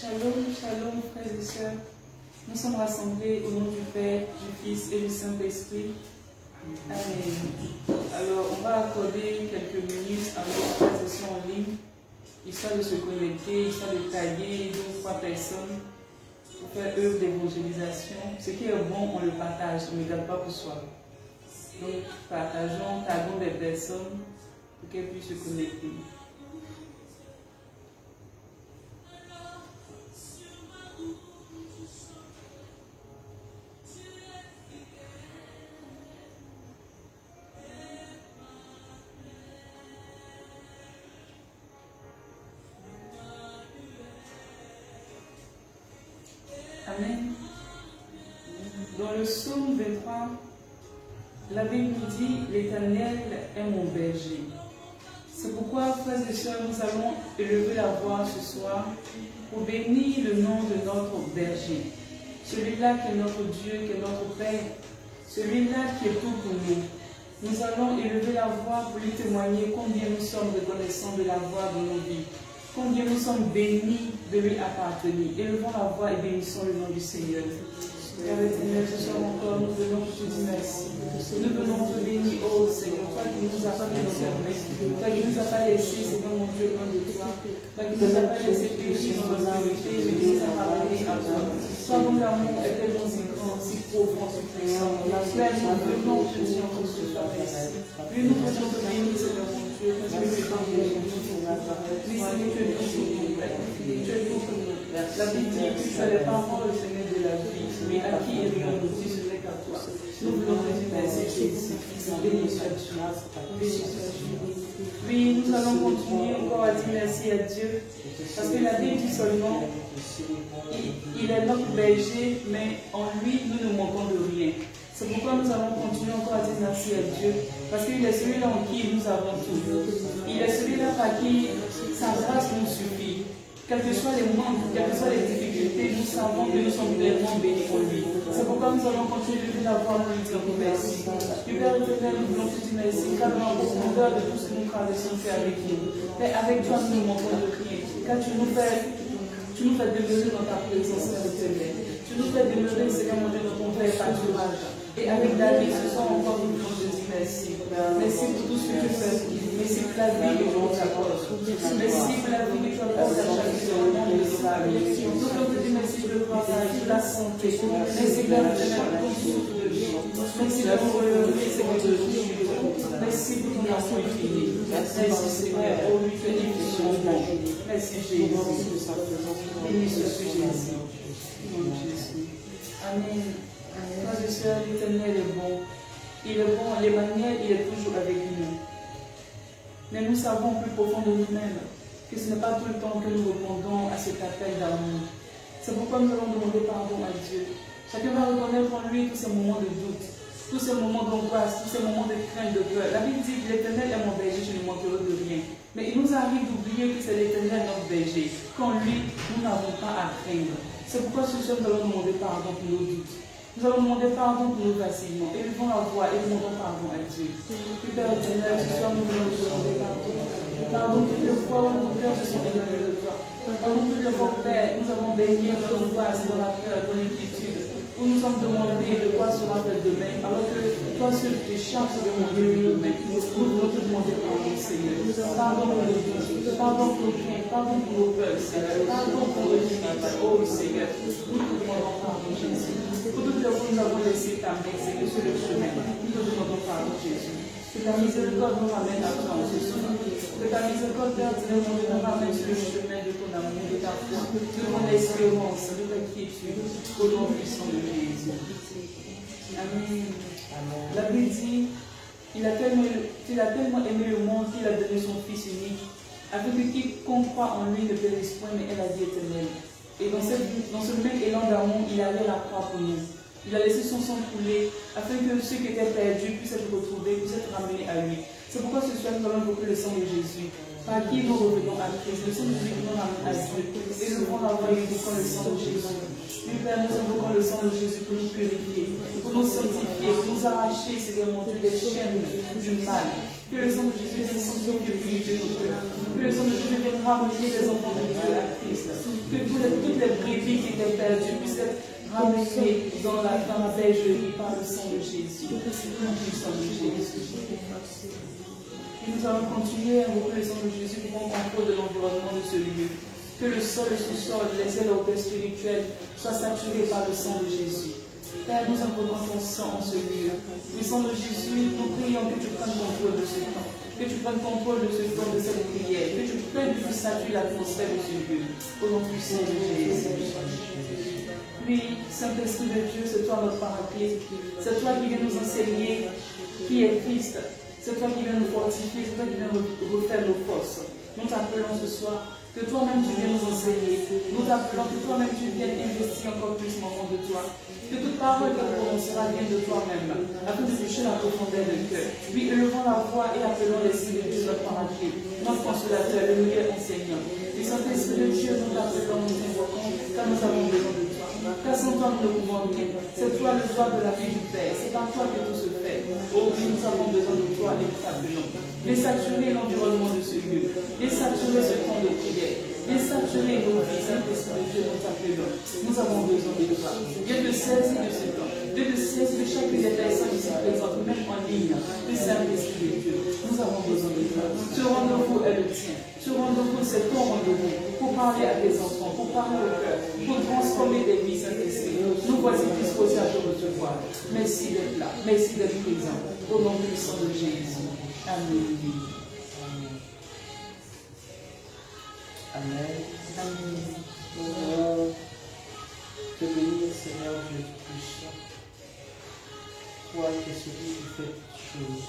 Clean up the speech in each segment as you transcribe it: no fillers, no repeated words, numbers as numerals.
Shalom, shalom, frères et sœurs. Nous sommes rassemblés au nom du Père, du Fils et du Saint-Esprit. Amen. Alors, on va accorder quelques minutes à nos frères et sœurs en ligne, histoire de se connecter, histoire de tailler 2 ou 3 personnes pour faire œuvre d'évangélisation. Ce qui est bon, on le partage, on ne le garde pas pour soi. Donc, partageons, taguons des personnes pour qu'elles puissent se connecter. Amen. Dans le psaume 23, la Bible nous dit « L'Éternel est mon berger ». C'est pourquoi, frères et sœurs, nous allons élever la voix ce soir pour bénir le nom de notre berger. Celui-là qui est notre Dieu, qui est notre Père, celui-là qui est tout pour nous. Nous allons élever la voix pour lui témoigner combien nous sommes reconnaissants de l'avoir dans nos vies. Combien nous sommes bénis de lui appartenir. Élevons la voix et bénissons le nom du Seigneur. Père éternel, ce soir encore, nous venons pour te dire merci. Nous venons te bénir, oh Seigneur, toi qui ne nous as pas fait nos permis, toi qui ne nous as pas laissé, Seigneur mon Dieu, loin de toi, toi qui ne nous as pas laissé périr dans l'obscurité, mais qui nous a ramenés à toi. Toi, mon amour est tellement si grand, si profond, si puissant. Père, nous venons te dire que ce soit merci. Puis nous venons te bénir, Seigneur mon Dieu, parce que tu es bon, oui, Seigneur, tu es bon pour nous, Père. Tu es bon pour nous. La Bible dit que tu as les paroles, Seigneur, de la vie. Mais à qui est le nous dit ce n'est qu'à toi. Nous voulons te dire merci, Jésus. Béni sois-tu. Béni sois-tu. Oui, nous allons continuer encore à dire merci à Dieu. Parce que la Bible dit seulement, il est notre berger, mais en lui, nous ne manquons de rien. C'est pourquoi nous allons continuer encore à dire merci à Dieu. Parce qu'il est celui-là en qui nous avons tout. Il est celui-là par qui sa grâce nous suffit. Quels que soient les manques, quelles que soient les difficultés, nous savons que nous sommes pleinement bénis pour lui. C'est pourquoi nous allons continuer de la voir pour lui dire merci. Du Père éternel, nous voulons te dire merci, car dans la profondeur de tout ce que nous traversons, tu es avec nous. Mais avec toi, nous ne manquons de rien, car tu nous fais demeurer dans ta présence, Père éternel. Tu nous fais demeurer, Seigneur mon Dieu, dans ton vrai pâturage. Et avec David, ce soir encore, nous voulons te dire merci. Merci pour tout ce que tu fais. Merci pour la vie que tu nous apportes. Merci pour la vie que tu apportes à chaque jour au monde de nos familles. Nous voulons te dire merci pour le travail, pour la santé. Merci pour la ton souffle de vie. Merci pour le Seigneur de Jésus. Merci pour ton amour infini. Merci Seigneur. Oh oui, tu es infiniment bon. Merci Jésus. Béni sois-tu Jésus. Mon Jésus. Amen. Frères et sœurs, l'Éternel est bon. Il est bon, les manières, il est toujours avec nous. Mais nous savons plus profond de nous-mêmes que ce n'est pas tout le temps que nous répondons à cet appel d'amour. C'est pourquoi nous allons demander pardon à Dieu. Chacun va reconnaître en lui tous ces moments de doute, tous ces moments d'angoisse, tous ces moments de crainte, de peur. La Bible dit que l'Éternel est mon berger, je ne manquerai de rien. Mais il nous arrive d'oublier que c'est l'Éternel notre berger, qu'en lui, nous n'avons pas à craindre. C'est pourquoi ce soir, nous allons demander pardon pour nos doutes. Nous allons demander pardon pour nos vacillements. Élevons la voix et demandons pardon à Dieu. Père éternel, ce soir nous voulons te demander pardon. Pardon toutes les fois où nos cœurs se sont éloignés de toi. Pardon toutes les fois, Père, nous avons baigné dans l'angoisse, dans la peur, dans l'inquiétude. Où nous sommes demandés de quoi sera fait demain, alors que toi seul tu charges de demander demain. Nous voulons te demander pardon, Seigneur. Pardon pour nos doutes, pardon pour nos craintes, pardon pour nos peurs, Seigneur. Pardon pour nos limites. Oh Seigneur, nous te demandons pardon, Jésus. Pour toutes les fois nous avons laissé ta main, Seigneur, sur le chemin. Nous te demandons pardon, Jésus. Que ta miséricorde nous ramène à toi en ce soir. Que ta miséricorde, Père, nous ramène sur le chemin de ton amour, de ta foi, de ton espérance, de ta quiétude, au nom puissant de Jésus. Amen. La Bible dit, il a tellement aimé le monde qu'il a donné son Fils unique, afin que quiconque croit en lui ne périsse point, mais ait la vie éternelle. Et dans ce même élan d'amour, il allait la croix pour nous. Il a laissé son sang couler afin que ceux qui étaient perdus puissent être retrouvés, puissent être ramenés à lui. C'est pourquoi ce soir nous allons invoquer le sang de Jésus. par qui nous revenons à Christ, le sang de Jésus qui nous ramène à Dieu. Et nous devons avoir invoquant le sang de Jésus. Oui, Père, nous invoquons le sang de Jésus pour nous purifier, pour nous sanctifier, pour nous arracher, Seigneur mon Dieu, des chaînes du mal. Que le sang de Jésus vienne sanctifier nos cœurs. Que le sang de Jésus vienne ramener les enfants de Dieu à Christ. Que toutes les brebis qui étaient perdues puissent être ramenées dans la bergerie par le sang de Jésus. Le sang de Jésus. Et nous allons continuer à invoquer le sang de Jésus pour prendre contrôle de l'environnement de ce lieu. Que le sol, le sous-sol, les ailes au spirituelles soient saturés par le sang de Jésus. Père, nous invoquons ton sang en ce lieu. Le sang de Jésus, nous prions que tu prennes contrôle de ce temps. Que tu prennes contrôle de ce temps, de cette prière. Que tu prennes, que tu satures l'atmosphère de ce lieu. Au nom puissant de Jésus. Oui, Saint-Esprit de Dieu, c'est toi notre paraclet. C'est toi qui viens nous enseigner qui est Christ. C'est toi qui viens nous fortifier. C'est toi qui viens refaire nos forces. Nous t'appelons ce soir. Que toi-même tu viennes nous enseigner. Nous t'appelons que toi-même tu viennes investir encore plus en fond de toi. Que toute parole que prononcera vienne de toi-même, afin de toucher la profondeur du cœur. Oui, élevons la voix et appelons l'Esprit de Dieu notre paraclet, notre consolateur, le meilleur enseignant. Et Saint-Esprit de Dieu, nous t'appelons, nous invoquons, car nous avons besoin de toi. Car sans toi, nous ne pouvons rien. C'est toi le droit de la vie du Père. C'est par toi que tout se fait. Oh oui, nous avons besoin de toi et nous t'appelons. Viens saturer l'environnement de ce lieu. Viens saturer ce temps de prière. Viens saturer nos vies. Saint-Esprit de Dieu, nous t'appelons. Nous avons besoin de toi. Viens te saisir de ce temps. Viens te saisir de chacune des personnes ici présentes, même en ligne. Le Saint-Esprit de Dieu, nous avons besoin de toi. Ce rendez-vous est le tien. Ce rendez-vous, c'est ton rendez-vous. Pour parler à tes enfants, pour parler au cœur, pour transformer des vies, Saint-Esprit. Nous voici disposés à te recevoir. Merci d'être là. Merci d'être présent. Au nom puissant de Jésus. Amen. Amen. Amen. Nous voulons te bénir, Seigneur Dieu puissant. Toi qui es celui qui fait toutes choses.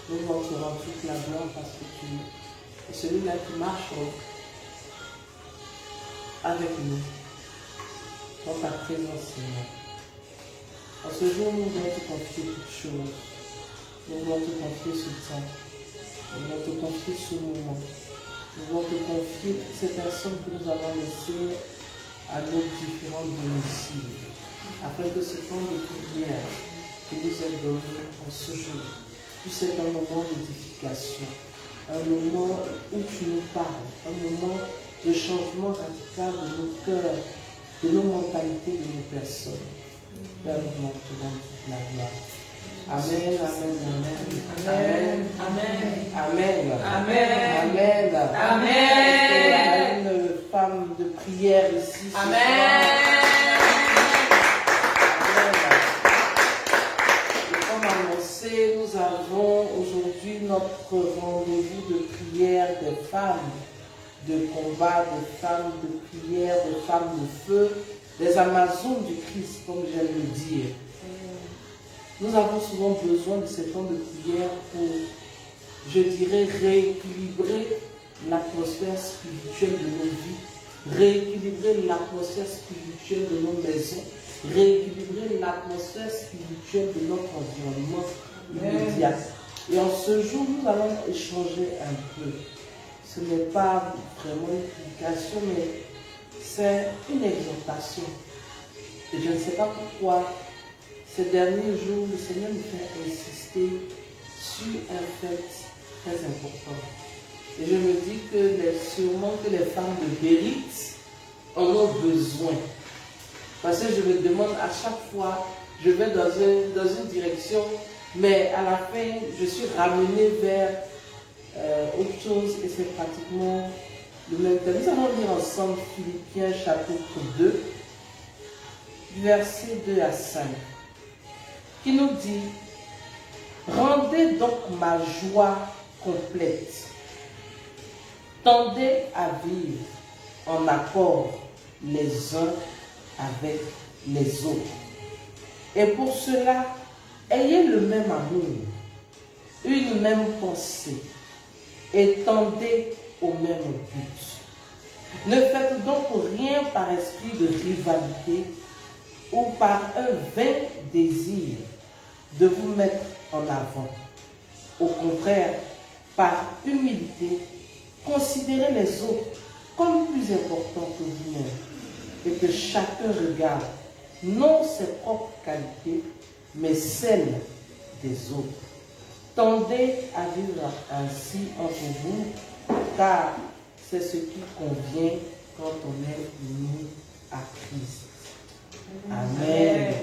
Nous voulons te rendre toute la gloire parce que tu es celui-là qui marche avec nous. Dans ta présence, Seigneur. En ce jour, nous voulons te confier toutes choses. Nous voulons te confier ce temps. Nous voulons te confier ce moment. Nous voulons te confier toutes ces personnes que nous avons laissées à nos différents domiciles, afin que ce temps de prière qui nous est donné en ce jour puisse être un moment d'édification, un moment où tu nous parles, un moment de changement radical de nos cœurs, de nos mentalités, de nos personnes. Père, nous te demandons toute la gloire. Amen, amen, amen. Amen, amen. Amen. Amen. Amen. Une femme de prière ici. Amen. Et comme annoncé, nous avons aujourd'hui notre rendez-vous de prière des femmes de combat, des femmes de prière, des femmes de feu, des Amazones du Christ, comme j'aime le dire. Nous avons souvent besoin de ces temps de prière pour, je dirais, rééquilibrer l'atmosphère spirituelle de nos vies, rééquilibrer l'atmosphère spirituelle de nos maisons, rééquilibrer l'atmosphère spirituelle de notre environnement immédiat. Et en ce jour, nous allons échanger un peu. Ce n'est pas vraiment une prédication, mais c'est une exhortation. Et je ne sais pas pourquoi. Ces derniers jours, le Seigneur nous fait insister sur un fait très important. Et je me dis que sûrement que les femmes de Bérite en ont besoin. Parce que je me demande à chaque fois, je vais dans une direction, mais à la fin, je suis ramenée vers autre chose et c'est pratiquement le même thème. Nous allons lire ensemble Philippiens chapitre 2, versets 2 à 5. Qui nous dit: rendez donc ma joie complète, tendez à vivre en accord les uns avec les autres. Et pour cela, ayez le même amour, une même pensée, et tendez au même but. Ne faites donc rien par esprit de rivalité ou par un vain désir de vous mettre en avant. Au contraire, par humilité, considérez les autres comme plus importants que vous-même et que chacun regarde non ses propres qualités, mais celles des autres. Tendez à vivre ainsi entre vous, car c'est ce qui convient quand on est unis à Christ. Amen.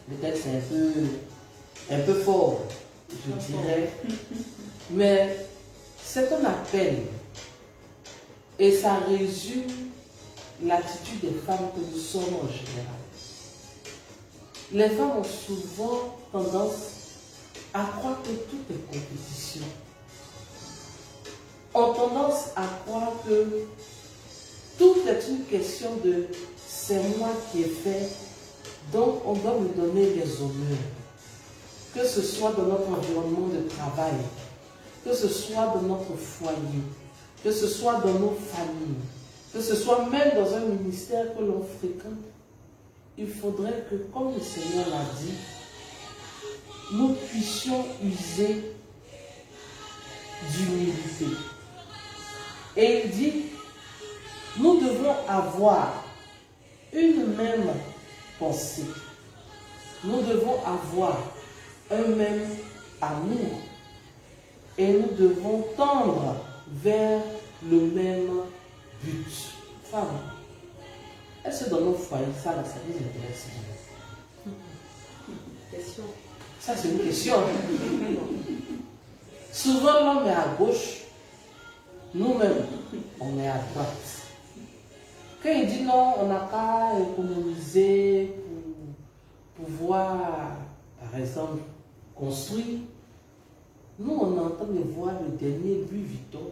Peut-être c'est un peu fort, je dirais, mais c'est un appel et ça résume l'attitude des femmes que nous sommes en général. Les femmes ont souvent tendance à croire que tout est compétition. Ont tendance à croire que tout est une question de c'est moi qui ai fait, donc on doit me donner les honneurs. Que ce soit dans notre environnement de travail, que ce soit dans notre foyer, que ce soit dans nos familles, que ce soit même dans un ministère que l'on fréquente, il faudrait que, comme le Seigneur l'a dit, nous puissions user d'humilité. Et il dit, nous devons avoir une même pensée. Nous devons avoir un même amour. Et nous devons tendre vers le même but. Femme, est-ce que dans nos foyers, ça nous intéresse? Question. Ça, c'est une question. Souvent, l'homme est à gauche, nous-mêmes, on est à droite. Quand il dit non, on n'a qu'à économiser pour pouvoir, par exemple, construire, nous, on entend de voir le dernier Louis Vuitton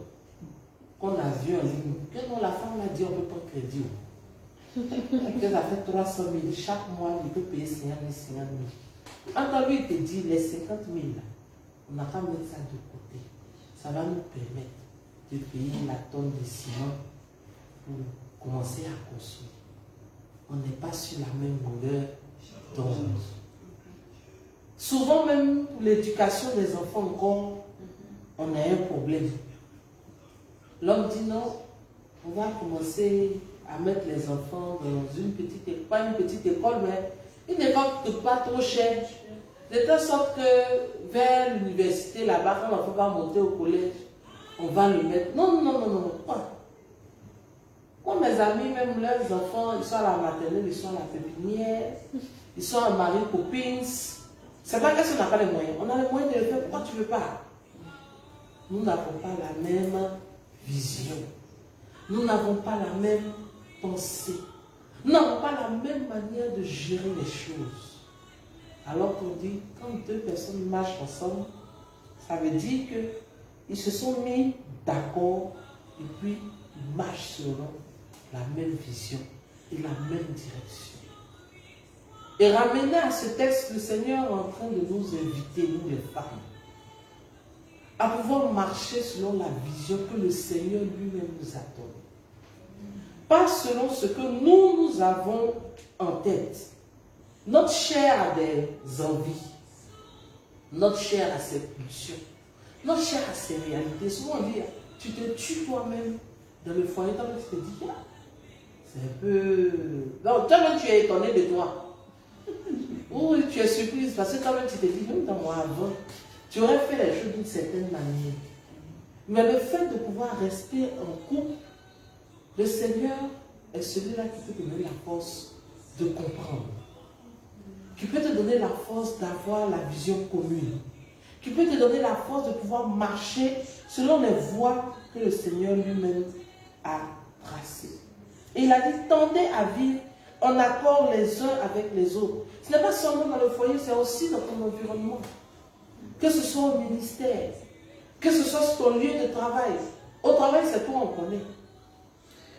qu'on a vu en ligne. Que non, la femme a dit on ne peut pas crédit. Elle a fait 300 000 chaque mois, il peut payer 50 000, 50 000. Quand lui, il te dit les 50 000, on n'a qu'à mettre ça de côté. Ça va nous permettre de payer la tonne de ciment pour commencer à construire. On n'est pas sur la même longueur d'onde. Souvent, même pour l'éducation des enfants, encore, on a un problème. L'homme dit non, on va commencer à mettre les enfants dans une petite école, pas une petite école, mais une école pas trop chère. De telle sorte que vers l'université, là-bas, quand l'enfant va monter au collège, on va le mettre. Non, non, non, non, pas. Moi, mes amis, même leurs enfants, ils sont à la maternelle, ils sont à la pépinière, ils sont à Marie Poppins. C'est pas parce qu'on n'a pas les moyens. On a les moyens de le faire. Pourquoi tu ne veux pas? Nous n'avons pas la même vision. Nous n'avons pas la même pensée. Nous n'avons pas la même manière de gérer les choses. Alors qu'on dit, quand deux personnes marchent ensemble, ça veut dire qu'ils se sont mis d'accord et puis ils marchent selon la même vision et la même direction. Et ramener à ce texte, le Seigneur est en train de nous inviter, nous les femmes, à pouvoir marcher selon la vision que le Seigneur lui-même nous a donnée. Pas selon ce que nous avons en tête. Notre chair a des envies. Notre chair a ses pulsions. Notre chair a ses réalités. Souvent on dit, tu te tues toi-même dans le foyer, toi-même tu te dis, c'est un peu... Non, toi-même tu es étonné de toi. Ou tu es surprise parce que toi-même tu te dis, même dans moi avant, tu aurais fait les choses d'une certaine manière. Mais le fait de pouvoir rester en couple, le Seigneur est celui-là qui peut te donner la force de comprendre. Qui peut te donner la force d'avoir la vision commune. Qui peut te donner la force de pouvoir marcher selon les voies que le Seigneur lui-même a tracées. Et il a dit, tendez à vivre en accord les uns avec les autres. Ce n'est pas seulement dans le foyer, c'est aussi dans ton environnement. Que ce soit au ministère, que ce soit sur ton lieu de travail. Au travail, c'est toi, on connaît.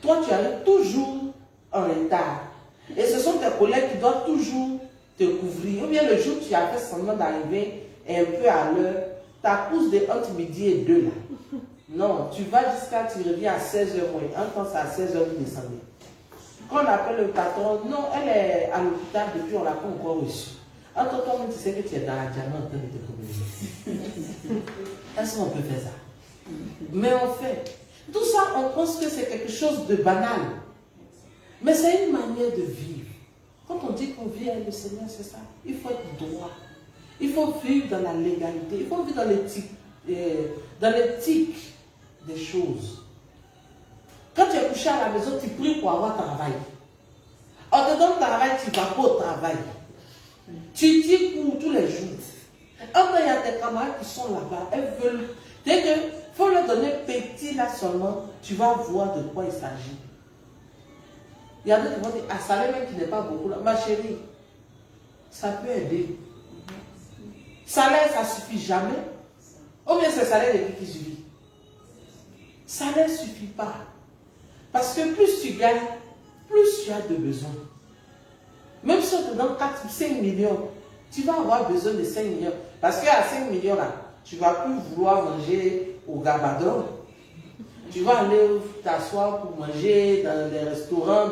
Toi, tu arrives toujours en retard. Et ce sont tes collègues qui doivent toujours te couvrir. Ou bien le jour où tu as fait semblant d'arriver un peu à l'heure, ta course de entre midi et 2 là. Non, tu vas jusqu'à, tu reviens à 16h moins. En temps, c'est à 16h vous descendez. Quand on appelle le patron, non, elle est à l'hôpital depuis, on ne l'a pas encore reçue. En tant que tu sais que tu es dans la diamant en train de te communiquer. Est-ce qu'on peut faire ça? Mais en fait, tout ça, on pense que c'est quelque chose de banal. Mais c'est une manière de vivre. Quand on dit qu'on vit avec le Seigneur, c'est ça. Il faut être droit. Il faut vivre dans la légalité. Il faut vivre dans l'éthique des choses. Quand tu es couché à la maison, tu pries pour avoir travail. On te donne travail, tu ne vas pas au travail. Tu t'y cours tous les jours. Quand il y a des camarades qui sont là-bas, elles veulent. Dès que faut leur donner petit là seulement, tu vas voir de quoi il s'agit. Il y a d'autres qui vont dire, ah, salaire même qui n'est pas beaucoup là. Ma chérie, ça peut aider. Salaire, ça ne suffit jamais. Ou bien c'est salaire de qui suffit. Salaire ne suffit pas. Parce que plus tu gagnes, plus tu as de besoins. Même si on te donne 4 ou 5 millions, tu vas avoir besoin de 5 millions. Parce qu'à 5 millions là, tu ne vas plus vouloir manger au Gabadon. Tu vas aller t'asseoir pour manger dans des restaurants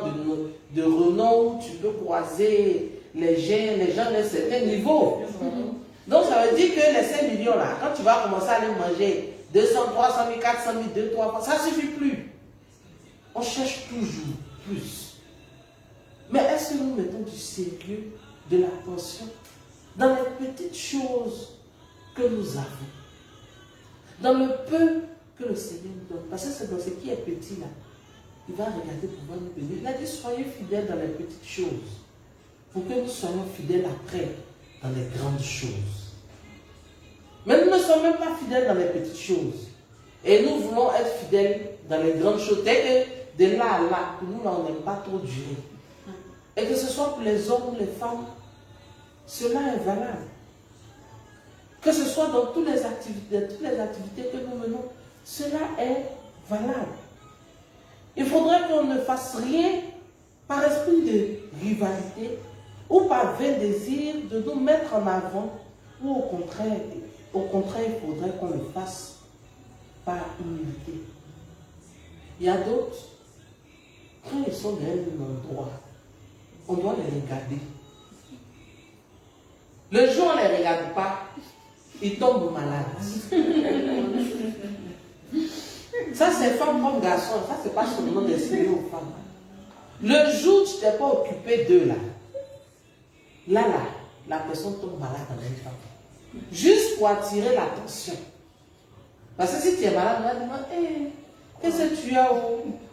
de renom où tu peux croiser les gens d'un certain niveau. Donc ça veut dire que les 5 millions là, quand tu vas commencer à aller manger 200, 300 000, 400 000, 2, 3 fois, ça ne suffit plus. On cherche toujours plus. Mais est-ce que nous mettons du sérieux, de l'attention dans les petites choses que nous avons? Dans le peu que le Seigneur nous donne. Parce que c'est dans ce qui est petit là. Il va regarder pour voir nous bénir. Il a dit, soyez fidèles dans les petites choses. Pour que nous soyons fidèles après dans les grandes choses. Mais nous ne sommes même pas fidèles dans les petites choses. Et nous voulons être fidèles dans les grandes choses. Dès que de là à là, pour nous, là, on n'aime pas trop durer. Et que ce soit pour les hommes ou les femmes, cela est valable. Que ce soit dans toutes les activités que nous menons, cela est valable. Il faudrait qu'on ne fasse rien par esprit de rivalité ou par vain désir de nous mettre en avant, ou au contraire, il faudrait qu'on le fasse par humilité. Il y a d'autres, quand ils sont dans un endroit, on doit les regarder. Le jour où on ne les regarde pas, ils tombent malades. Ça, c'est femme comme garçon. Ça, c'est pas seulement destiné aux femmes. Le jour où tu t'es pas occupé d'eux, là, la personne tombe malade en même temps. Juste pour attirer l'attention. Parce que si tu es malade, on va demander, hey, qu'est-ce que tu as?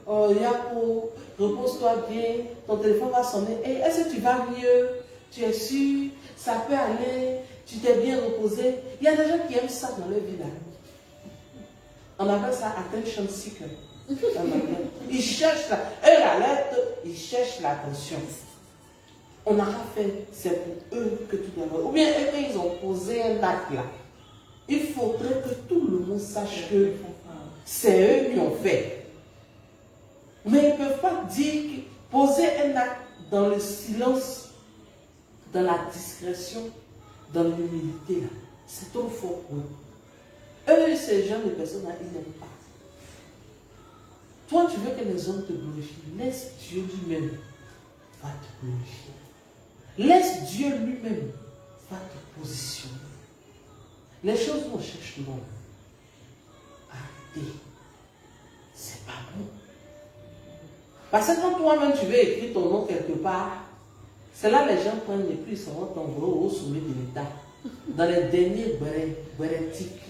Oh, Yako, repose-toi bien, ton téléphone va sonner. Hey, est-ce que tu vas mieux? Tu es sûr? Ça peut aller? Tu t'es bien reposé? Il y a des gens qui aiment ça dans leur vie là. On appelle ça attention seeker. Ils cherchent la lettre, ils cherchent l'attention. On a fait, c'est pour eux que tu dois. Ou bien eux, ils ont posé un acte là. Il faudrait que tout le monde sache que c'est eux qui ont fait. Mais ils ne peuvent pas dire poser un acte dans le silence, dans la discrétion, dans l'humilité là. C'est trop fort pour eux. Eux, ces gens de personnes-là, ils n'aiment pas. Toi, tu veux que les hommes te glorifient. Laisse Dieu lui-même va te glorifier. Laisse Dieu lui-même va te positionner. Les choses qu'on cherche non. Arrêtez. C'est pas bon. Parce que quand toi-même tu veux écrire ton nom quelque part, c'est là les gens prennent et puis ils seront t'envoyer au sommet de l'État. Dans les derniers bérétiques.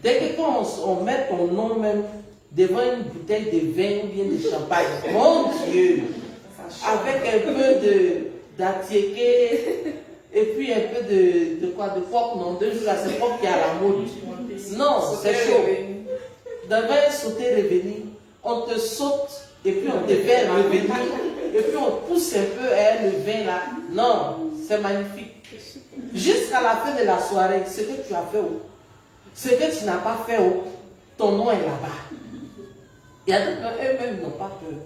Dès que quand on met ton nom même devant une bouteille de vin ou bien de champagne, mon Dieu, avec un peu d'attiéké et puis un peu de porc, non, 2 jours là, c'est porc qui est à la mode. Non, c'est chaud. Devant un sauter revenir, on te saute et puis on te fait revenir et puis on pousse un peu le vin là. Non, c'est magnifique. Jusqu'à la fin de la soirée, ce que tu as fait, ce que tu n'as pas fait, ton nom est là-bas. Il y a d'autres, eux-mêmes n'ont pas peur.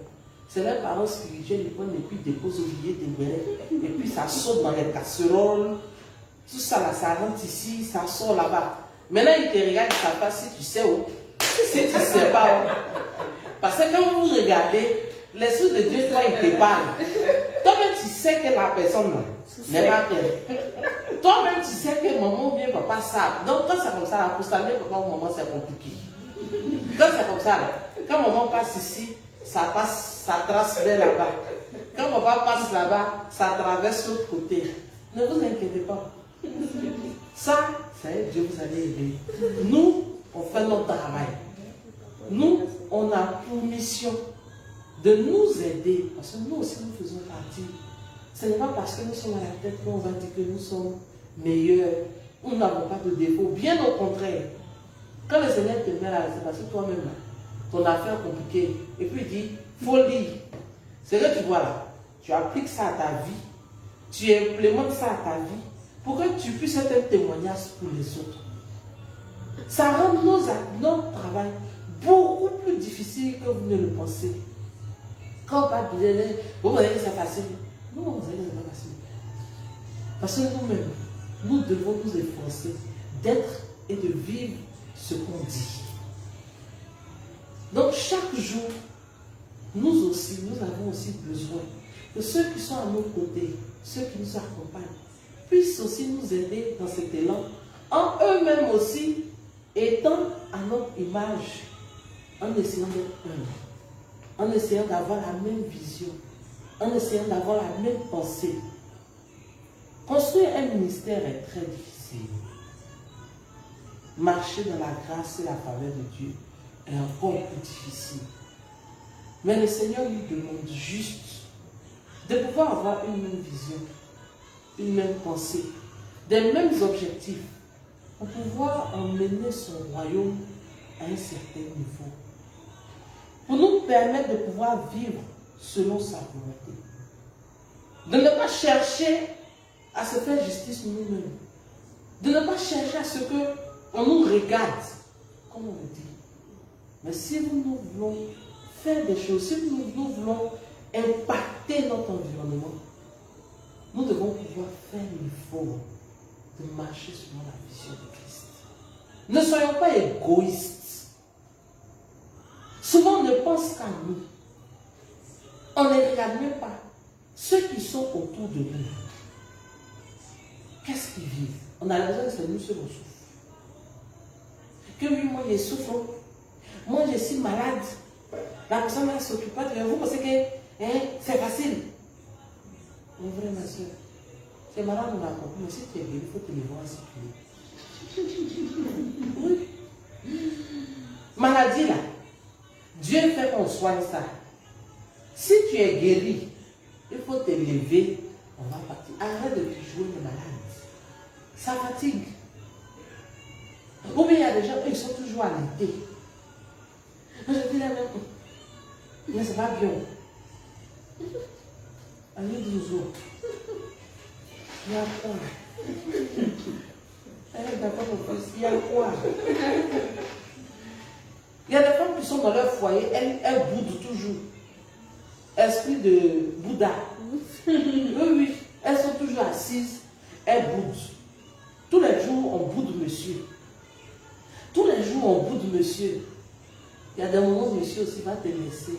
C'est leurs parents spirituels, ils prennent et puis ils déposent au billet des bérets. Et puis ça saute dans les casseroles. Tout ça là, ça rentre ici, ça sort là-bas. Maintenant, ils te regardent, ils ne savent pas si tu sais où. Si tu ne sais pas où. Parce que quand vous regardez, l'Esprit de Dieu, toi, il te parle. Toi-même, tu sais que la personne n'est pas telle. toi-même, tu sais que maman ou bien papa savent. Donc, quand c'est comme ça, pour saluer papa ou maman, c'est compliqué. Quand c'est comme ça, là, quand maman passe ici, ça passe, ça trace vers là-bas. Quand papa passe là-bas, ça traverse l'autre côté. Ne vous inquiétez pas. Ça, c'est Dieu vous allez aider. Nous, on fait notre travail. Nous, on a pour mission de nous aider. Parce que nous aussi, nous faisons partie. Ce n'est pas parce que nous sommes à la tête qu'on va dire que nous sommes meilleurs. Nous n'avons pas de défaut. Bien au contraire. Quand le Seigneur te met là, c'est parce que toi-même, ton affaire est compliquée. Et puis il dit, il faut lire. C'est que tu vois là. Tu appliques ça à ta vie. Tu implémentes ça à ta vie. Pour que tu puisses être un témoignage pour les autres. Ça rend notre travail beaucoup plus difficile que vous ne le pensez. Quand on va dire, vous voyez que c'est facile. Non, vous voyez que c'est pas facile. Parce que nous-mêmes, nous devons nous efforcer d'être et de vivre ce qu'on dit. Donc chaque jour, nous aussi, nous avons aussi besoin que ceux qui sont à nos côtés, ceux qui nous accompagnent, puissent aussi nous aider dans cet élan, en eux-mêmes aussi étant à notre image, en essayant d'être humble, en essayant d'avoir la même vision, en essayant d'avoir la même pensée. Construire un ministère est très difficile. Marcher dans la grâce et la faveur de Dieu est encore plus difficile. Mais le Seigneur nous demande juste de pouvoir avoir une même vision, une même pensée, des mêmes objectifs pour pouvoir emmener son royaume à un certain niveau. Pour nous permettre de pouvoir vivre selon sa volonté. De ne pas chercher à se faire justice nous-mêmes. De ne pas chercher à ce qu'on nous regarde, comme on le dit. Mais si nous voulons faire des choses, si nous voulons impacter notre environnement, nous devons pouvoir faire l'effort de marcher selon la vision de Christ. Ne soyons pas égoïstes. Souvent, on ne pense qu'à nous. On ne regarde même pas ceux qui sont autour de nous. Qu'est-ce qu'ils vivent? On a l'impression que c'est nous seuls on souffre. Que oui, moi je souffre. Moi je suis malade. La personne ne s'occupe pas de vous. Vous pensez que c'est facile? Mon frère, ma soeur, c'est malade, on a compris. Mais si tu es guéri, il faut te le voir si tu es. Oui. Maladie là. Dieu fait qu'on soigne ça. Si tu es guéri, il faut te lever, on va partir. Arrête de jouer le malade. Ça fatigue. Ou bien il y a des gens, ils sont toujours à l'été. Je dis la même. Mais c'est pas bien. Allez, 12 jours. Il y a quoi? D'accord, mon fils, il y a quoi? Il y a des femmes qui sont dans leur foyer, elles boudent toujours. Esprit de Bouddha. Oui, elles sont toujours assises, elles boudent. Tous les jours, on boude monsieur. Tous les jours, on boude monsieur. Il y a des moments où monsieur aussi va te laisser.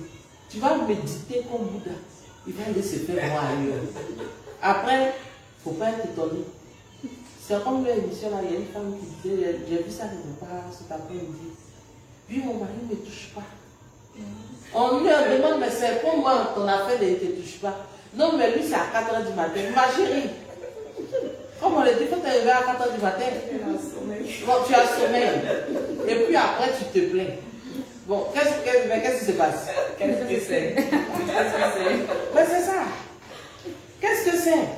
Tu vas méditer comme Bouddha. Il va aller se faire voir ailleurs. Après, il ne faut pas être étonné. C'est comme l'émission là, il y a une femme qui disait, j'ai vu ça quelque part cet après-midi. Puis mon mari ne me touche pas. On lui demande, mais c'est comment ton affaire ne te touche pas? Non, mais lui, c'est à 4 h du matin. Ma chérie, comme on le dit, il faut te lever à 4 h du matin. Bon, tu as sommeil. Et puis après, tu te plains. Bon, qu'est-ce qui se passe? Qu'est-ce que c'est? Mais c'est ça. Qu'est-ce que c'est?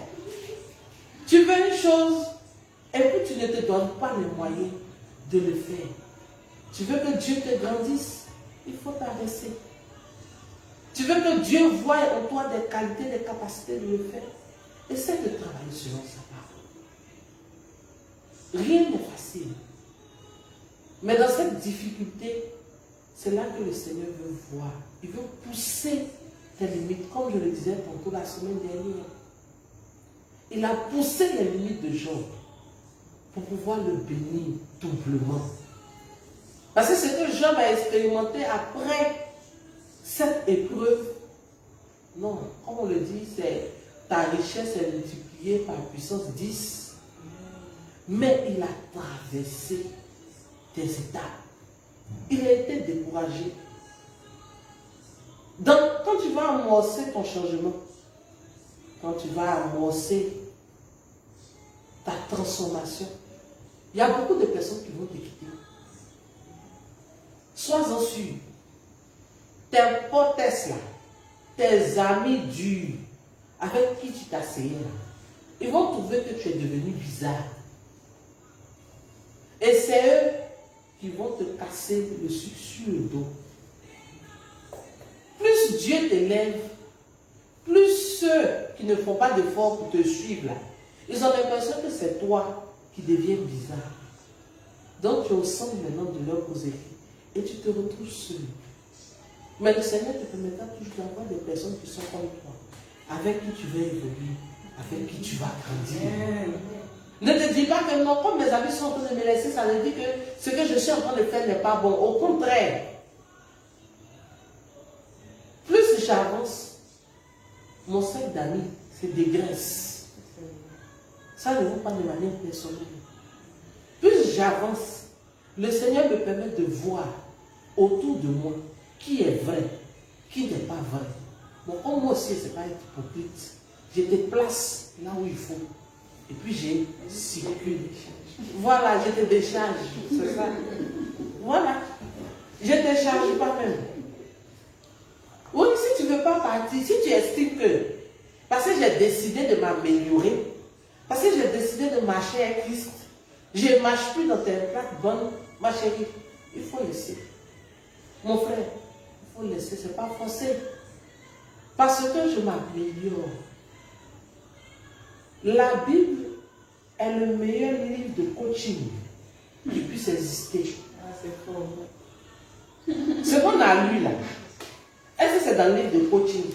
Tu veux une chose et puis tu ne te donnes pas les moyens de le faire. Tu veux que Dieu te grandisse, il faut t'adresser. Tu veux que Dieu voie en toi des qualités, des capacités de le faire. Essaie de travailler selon sa parole. Rien n'est facile. Mais dans cette difficulté, c'est là que le Seigneur veut voir. Il veut pousser tes limites, comme je le disais tantôt la semaine dernière. Il a poussé les limites de Job pour pouvoir le bénir doublement. Parce que ce que Job a expérimenté après cette épreuve, non, comme on le dit, c'est ta richesse est multipliée par puissance 10. Mais il a traversé des étapes. Il a été découragé. Donc, quand tu vas amorcer ton changement, quand tu vas amorcer ta transformation, il y a beaucoup de personnes qui vont te quitter. Sois-en sûr. Tes potes là, tes amis durs, avec qui tu t'asseyais là, ils vont trouver que tu es devenu bizarre. Et c'est eux qui vont te casser le sucre sur le dos. Plus Dieu t'élève, plus ceux qui ne font pas d'efforts pour te suivre là, ils ont l'impression que c'est toi qui deviens bizarre. Donc tu es au centre maintenant de leur causerie et tu te retrouves seul. Mais le Seigneur te permettra toujours d'avoir des personnes qui sont comme toi, avec qui tu vas évoluer, avec qui tu vas grandir. Ne te dis pas que non, comme mes amis sont en train de me laisser, ça veut dire que ce que je suis en train de faire n'est pas bon. Au contraire, plus j'avance, mon cercle d'amis se dégraisse. Ça ne va pas de manière personnelle. Plus j'avance, le Seigneur me permet de voir autour de moi qui est vrai, qui n'est pas vrai. Bon, comme moi aussi, ce n'est pas être hypocrite. Je te place là où il faut. Et puis j'ai circulé. Voilà, je te décharge. C'est ça. Voilà. Je ne te charge pas même. Oui, si tu ne veux pas partir, si tu estimes que, parce que j'ai décidé de m'améliorer, parce que j'ai décidé de marcher avec Christ, je ne marche plus dans tes plaques bonnes, ma chérie, il faut laisser. Mon frère, il faut laisser, ce n'est pas forcé. Parce que je m'améliore. La Bible est le meilleur livre de coaching qui puisse exister. Ah, c'est fort. Ce qu'on a lu là, est-ce que c'est dans le livre de coaching?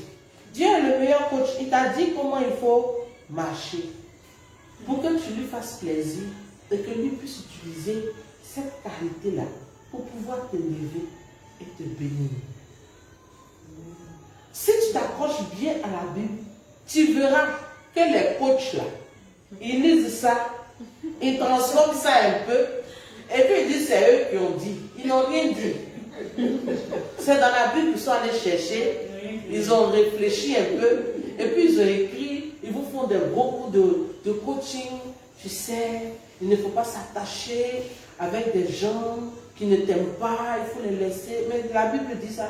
Dieu est le meilleur coach. Il t'a dit comment il faut marcher pour que tu lui fasses plaisir et que lui puisse utiliser cette qualité-là pour pouvoir te lever et te bénir. Si tu t'accroches bien à la Bible, tu verras que les coachs là, ils lisent ça, ils transforment ça un peu, et puis ils disent c'est eux qui ont dit. Ils n'ont rien dit. C'est dans la Bible qu'ils sont allés chercher, ils ont réfléchi un peu, et puis ils ont écrit, ils vous font des gros cours de coaching. Tu sais, il ne faut pas s'attacher avec des gens qui ne t'aiment pas, il faut les laisser. Mais la Bible dit ça.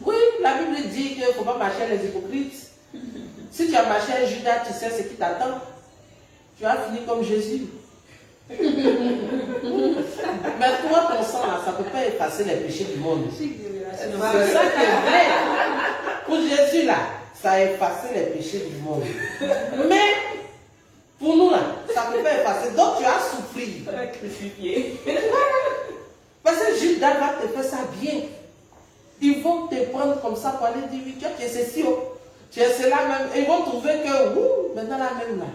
Oui, la Bible dit qu'il ne faut pas marcher les hypocrites. Si tu as marché à Judas, tu sais ce qui t'attend. Tu as fini comme Jésus. Mais toi, ton sang, là, ça ne peut pas effacer les péchés du monde. C'est ça qui est vrai. Pour Jésus, là, ça a effacé les péchés du monde. Mais, pour nous, là, ça ne peut pas effacer. Donc, tu as souffert. Ça va crucifier. Parce que Judas va te faire ça bien. Ils vont te prendre comme ça pour aller dire, oui, tu es ceci, oh. Tu es cela même. Et ils vont trouver que, ouh, maintenant là même là.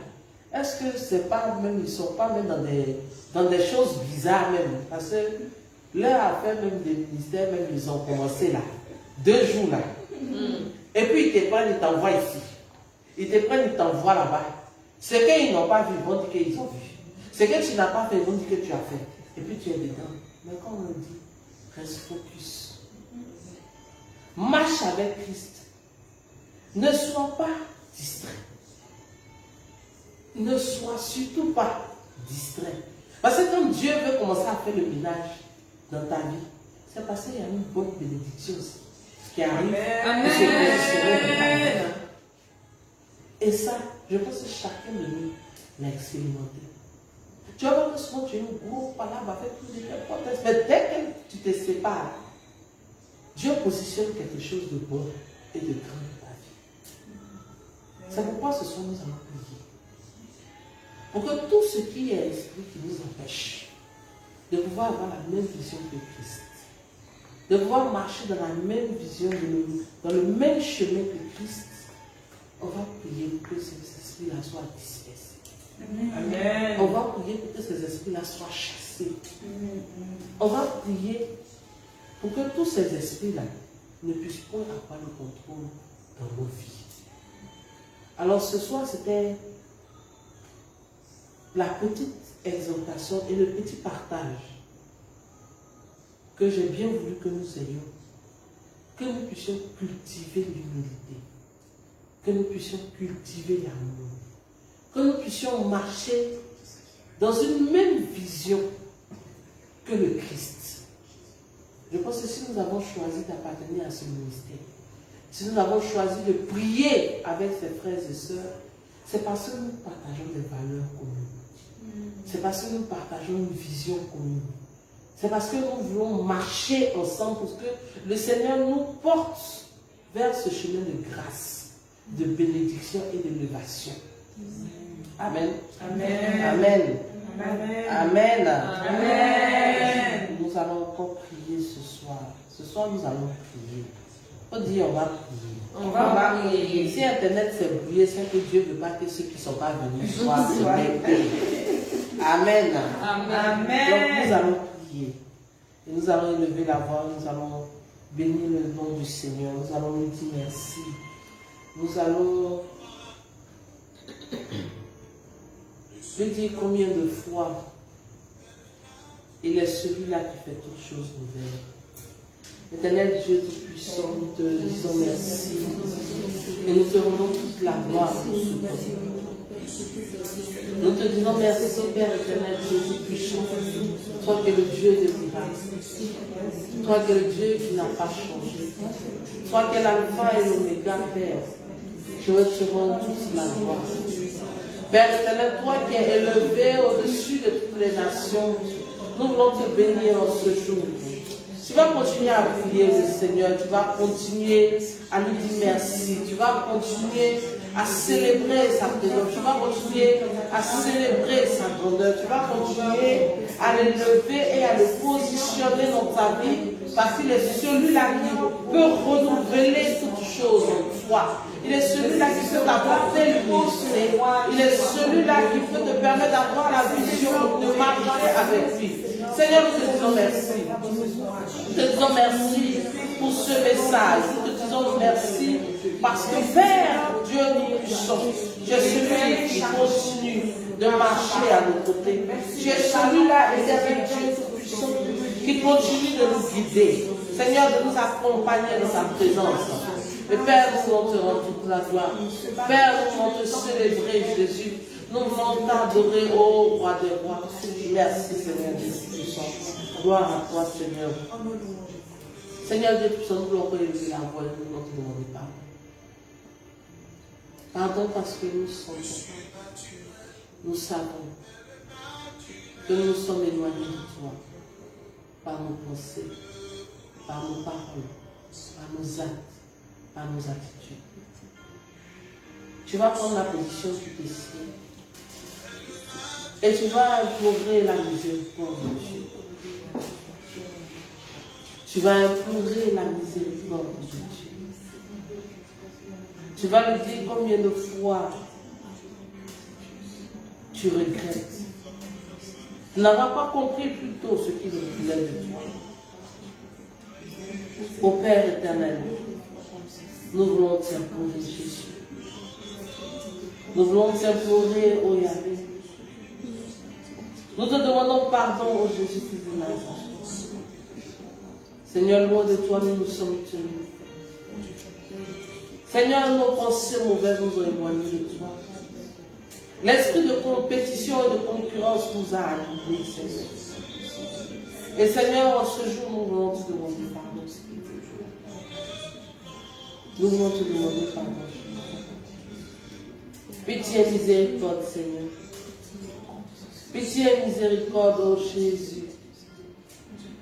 Est-ce que c'est pas même, ils ne sont pas même dans des choses bizarres même. Parce que leur affaire même des ministères, même ils ont commencé là. 2 jours là. Et puis ils te prennent, ils t'envoient ici. Ils te prennent, ils t'envoient là-bas. Ce qu'ils n'ont pas vu, ils vont dire qu'ils ont vu. Ce que tu n'as pas fait, ils vont dire que tu as fait. Et puis tu es dedans. Mais comme on dit, reste focus. Marche avec Christ. Ne sois pas distrait. Ne sois surtout pas distrait. Parce que quand Dieu veut commencer à faire le ménage dans ta vie, c'est parce qu'il y a une bonne bénédiction aussi qui arrive de se positionner dans ta vie. Et ça, je pense que chacun de nous l'a expérimenté. Tu vas voir que souvent tu es une grosse palabre avec tous les hypothèses. Mais dès que tu te sépares, Dieu positionne quelque chose de bon et de grand dans ta vie. C'est pourquoi ce soir nous allons prier. Pour que tout ce qui est esprit qui nous empêche de pouvoir avoir la même vision que Christ, de pouvoir marcher dans la même vision, dans le même chemin que Christ, on va prier pour que ces esprits-là soient dispersés. Amen. On va prier pour que ces esprits-là soient chassés. On va prier pour que tous ces esprits-là ne puissent pas avoir le contrôle dans nos vies. Alors ce soir, c'était la petite exhortation et le petit partage que j'ai bien voulu que nous ayons, que nous puissions cultiver l'humilité, que nous puissions cultiver l'amour, que nous puissions marcher dans une même vision que le Christ. Je pense que si nous avons choisi d'appartenir à ce ministère, si nous avons choisi de prier avec ses frères et sœurs, c'est parce que nous partageons des valeurs communes. C'est parce que nous partageons une vision commune. C'est parce que nous voulons marcher ensemble pour que le Seigneur nous porte vers ce chemin de grâce, de bénédiction et d'élévation. Amen. Amen. Amen. Amen. Amen. Amen. Nous allons encore prier ce soir. Ce soir, nous allons prier. On dit on va prier. On va prier. Si Internet s'est brouillé, c'est que Dieu ne veut pas que ceux qui ne sont pas venus soient connectés. Amen. Amen. Donc nous allons prier. Et nous allons élever la voix, nous allons bénir le nom du Seigneur. Nous allons lui dire merci. Nous allons lui dire combien de fois il est celui-là qui fait toutes choses nouvelles. Éternel Dieu Tout-Puissant, nous te disons merci et nous te rendons toute la gloire pour ce temps. Nous te disons merci, Père éternel Dieu Tout-Puissant, toi qui es le Dieu de miracles, toi qui es le Dieu qui n'a pas changé, toi qui es l'alpha et l'oméga, Père. Je veux te rendre toute la gloire. Père éternel, toi qui es élevé au-dessus de toutes les nations, nous voulons te bénir en ce jour. Tu vas continuer à prier le Seigneur, tu vas continuer à lui dire merci, tu vas continuer à célébrer sa présence, tu vas continuer à célébrer sa grandeur, tu vas continuer à l'élever et à le positionner dans ta vie, parce qu'il est celui-là qui peut renouveler toutes choses en toi. Il est celui-là qui peut t'apporter l'unité. Il est celui-là qui peut te permettre d'avoir la vision de marcher avec lui. Seigneur, nous te disons merci. Nous te disons merci pour ce message. Nous te disons merci parce que Père, Dieu Tout-Puissant, tu es celui qui continue de marcher à nos côtés. Tu es celui-là, éternel Dieu Tout-Puissant, qui continue de nous guider. Seigneur, de nous accompagner dans sa présence. Et Père, nous voulons te rendre toute la gloire. Père, nous voulons te célébrer, Jésus. Nous voulons t'adorer, ô roi des rois. Merci, Seigneur Dieu Tout-Puissant. Gloire à toi, Seigneur. Seigneur Dieu Tout-Puissant, nous voulons élever la voix et nous voulons te demander pardon. Pardon parce que nous sentons, nous savons que nous sommes éloignés de toi par nos pensées, par nos paroles, par nos actes, par nos attitudes. Tu vas prendre la position qui te sied et tu vas implorer la miséricorde de Dieu. Tu vas implorer la miséricorde de Dieu. Tu vas lui dire combien de fois tu regrettes. Tu n'auras pas compris plus tôt ce qu'il voulait de toi. Ô Père éternel, nous voulons t'implorer, Jésus. Nous voulons t'implorer, ô Yahvé. Nous te demandons pardon, ô Jésus-Christ de Nazareth. Seigneur, loin de toi, nous nous sommes tenus. Seigneur, nos pensées mauvaises nous ont éloignés de toi. L'esprit de compétition et de concurrence nous a animés, Seigneur. Et Seigneur, en ce jour, nous voulons te demander pardon. Nous voulons te demander pardon. Pitié et miséricorde, Seigneur. Pitié et miséricorde, ô Jésus.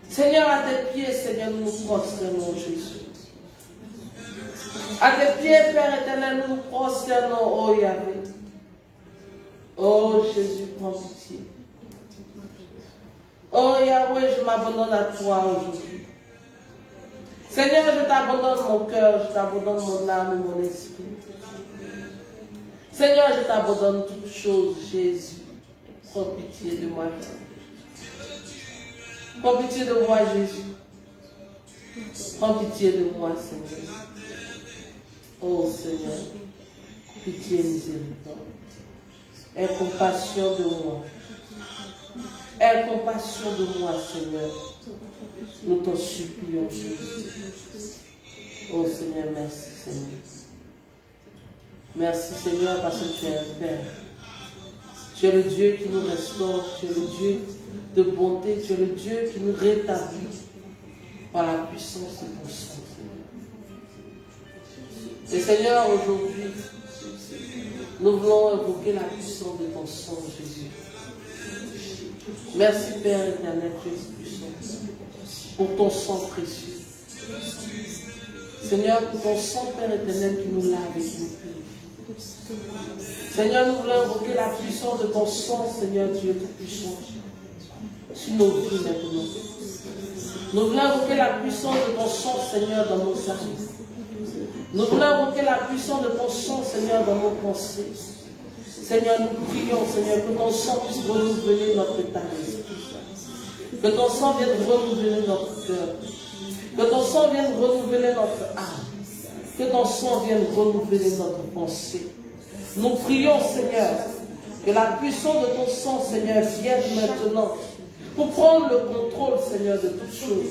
Seigneur, à tes pieds, Seigneur, nous nous prosternons, Jésus. À tes pieds, Père éternel, nous nous prosternons, ô Yahvé. Oh Jésus, prends pitié. Oh Yahweh, je m'abandonne à toi aujourd'hui. Seigneur, je t'abandonne mon cœur, je t'abandonne mon âme et mon esprit. Seigneur, je t'abandonne toutes choses, Jésus. Prends pitié de moi. Prends pitié de moi, Jésus. Prends pitié de moi, Seigneur. Oh Seigneur, pitié et miséricorde. Aie compassion de moi. Aie compassion de moi, Seigneur. Nous t'en supplions, Jésus. Oh Seigneur, merci, Seigneur. Merci, Seigneur, parce que tu es un Père. Tu es le Dieu qui nous restaure. Tu es le Dieu de bonté. Tu es le Dieu qui nous rétablit par la puissance de ton sang, Seigneur. Et Seigneur, aujourd'hui, nous voulons invoquer la puissance de ton sang, Jésus. Merci, Père éternel, tu es puissant, pour ton sang précieux. Seigneur, pour ton sang, Père éternel, qui nous lave et qui nous purifie. Seigneur, nous voulons invoquer la puissance de ton sang, Seigneur Dieu tout-puissant, sur nos vies maintenant. Nous voulons invoquer la puissance de ton sang, Seigneur, dans nos âmes. Nous voulons invoquer la puissance de ton sang, Seigneur, dans nos pensées. Seigneur, nous prions, Seigneur, que ton sang puisse renouveler notre état d'esprit. Que ton sang vienne renouveler notre cœur. Que ton sang vienne renouveler notre âme. Que ton sang vienne renouveler notre pensée. Nous prions, Seigneur, que la puissance de ton sang, Seigneur, vienne maintenant pour prendre le contrôle, Seigneur, de toutes choses.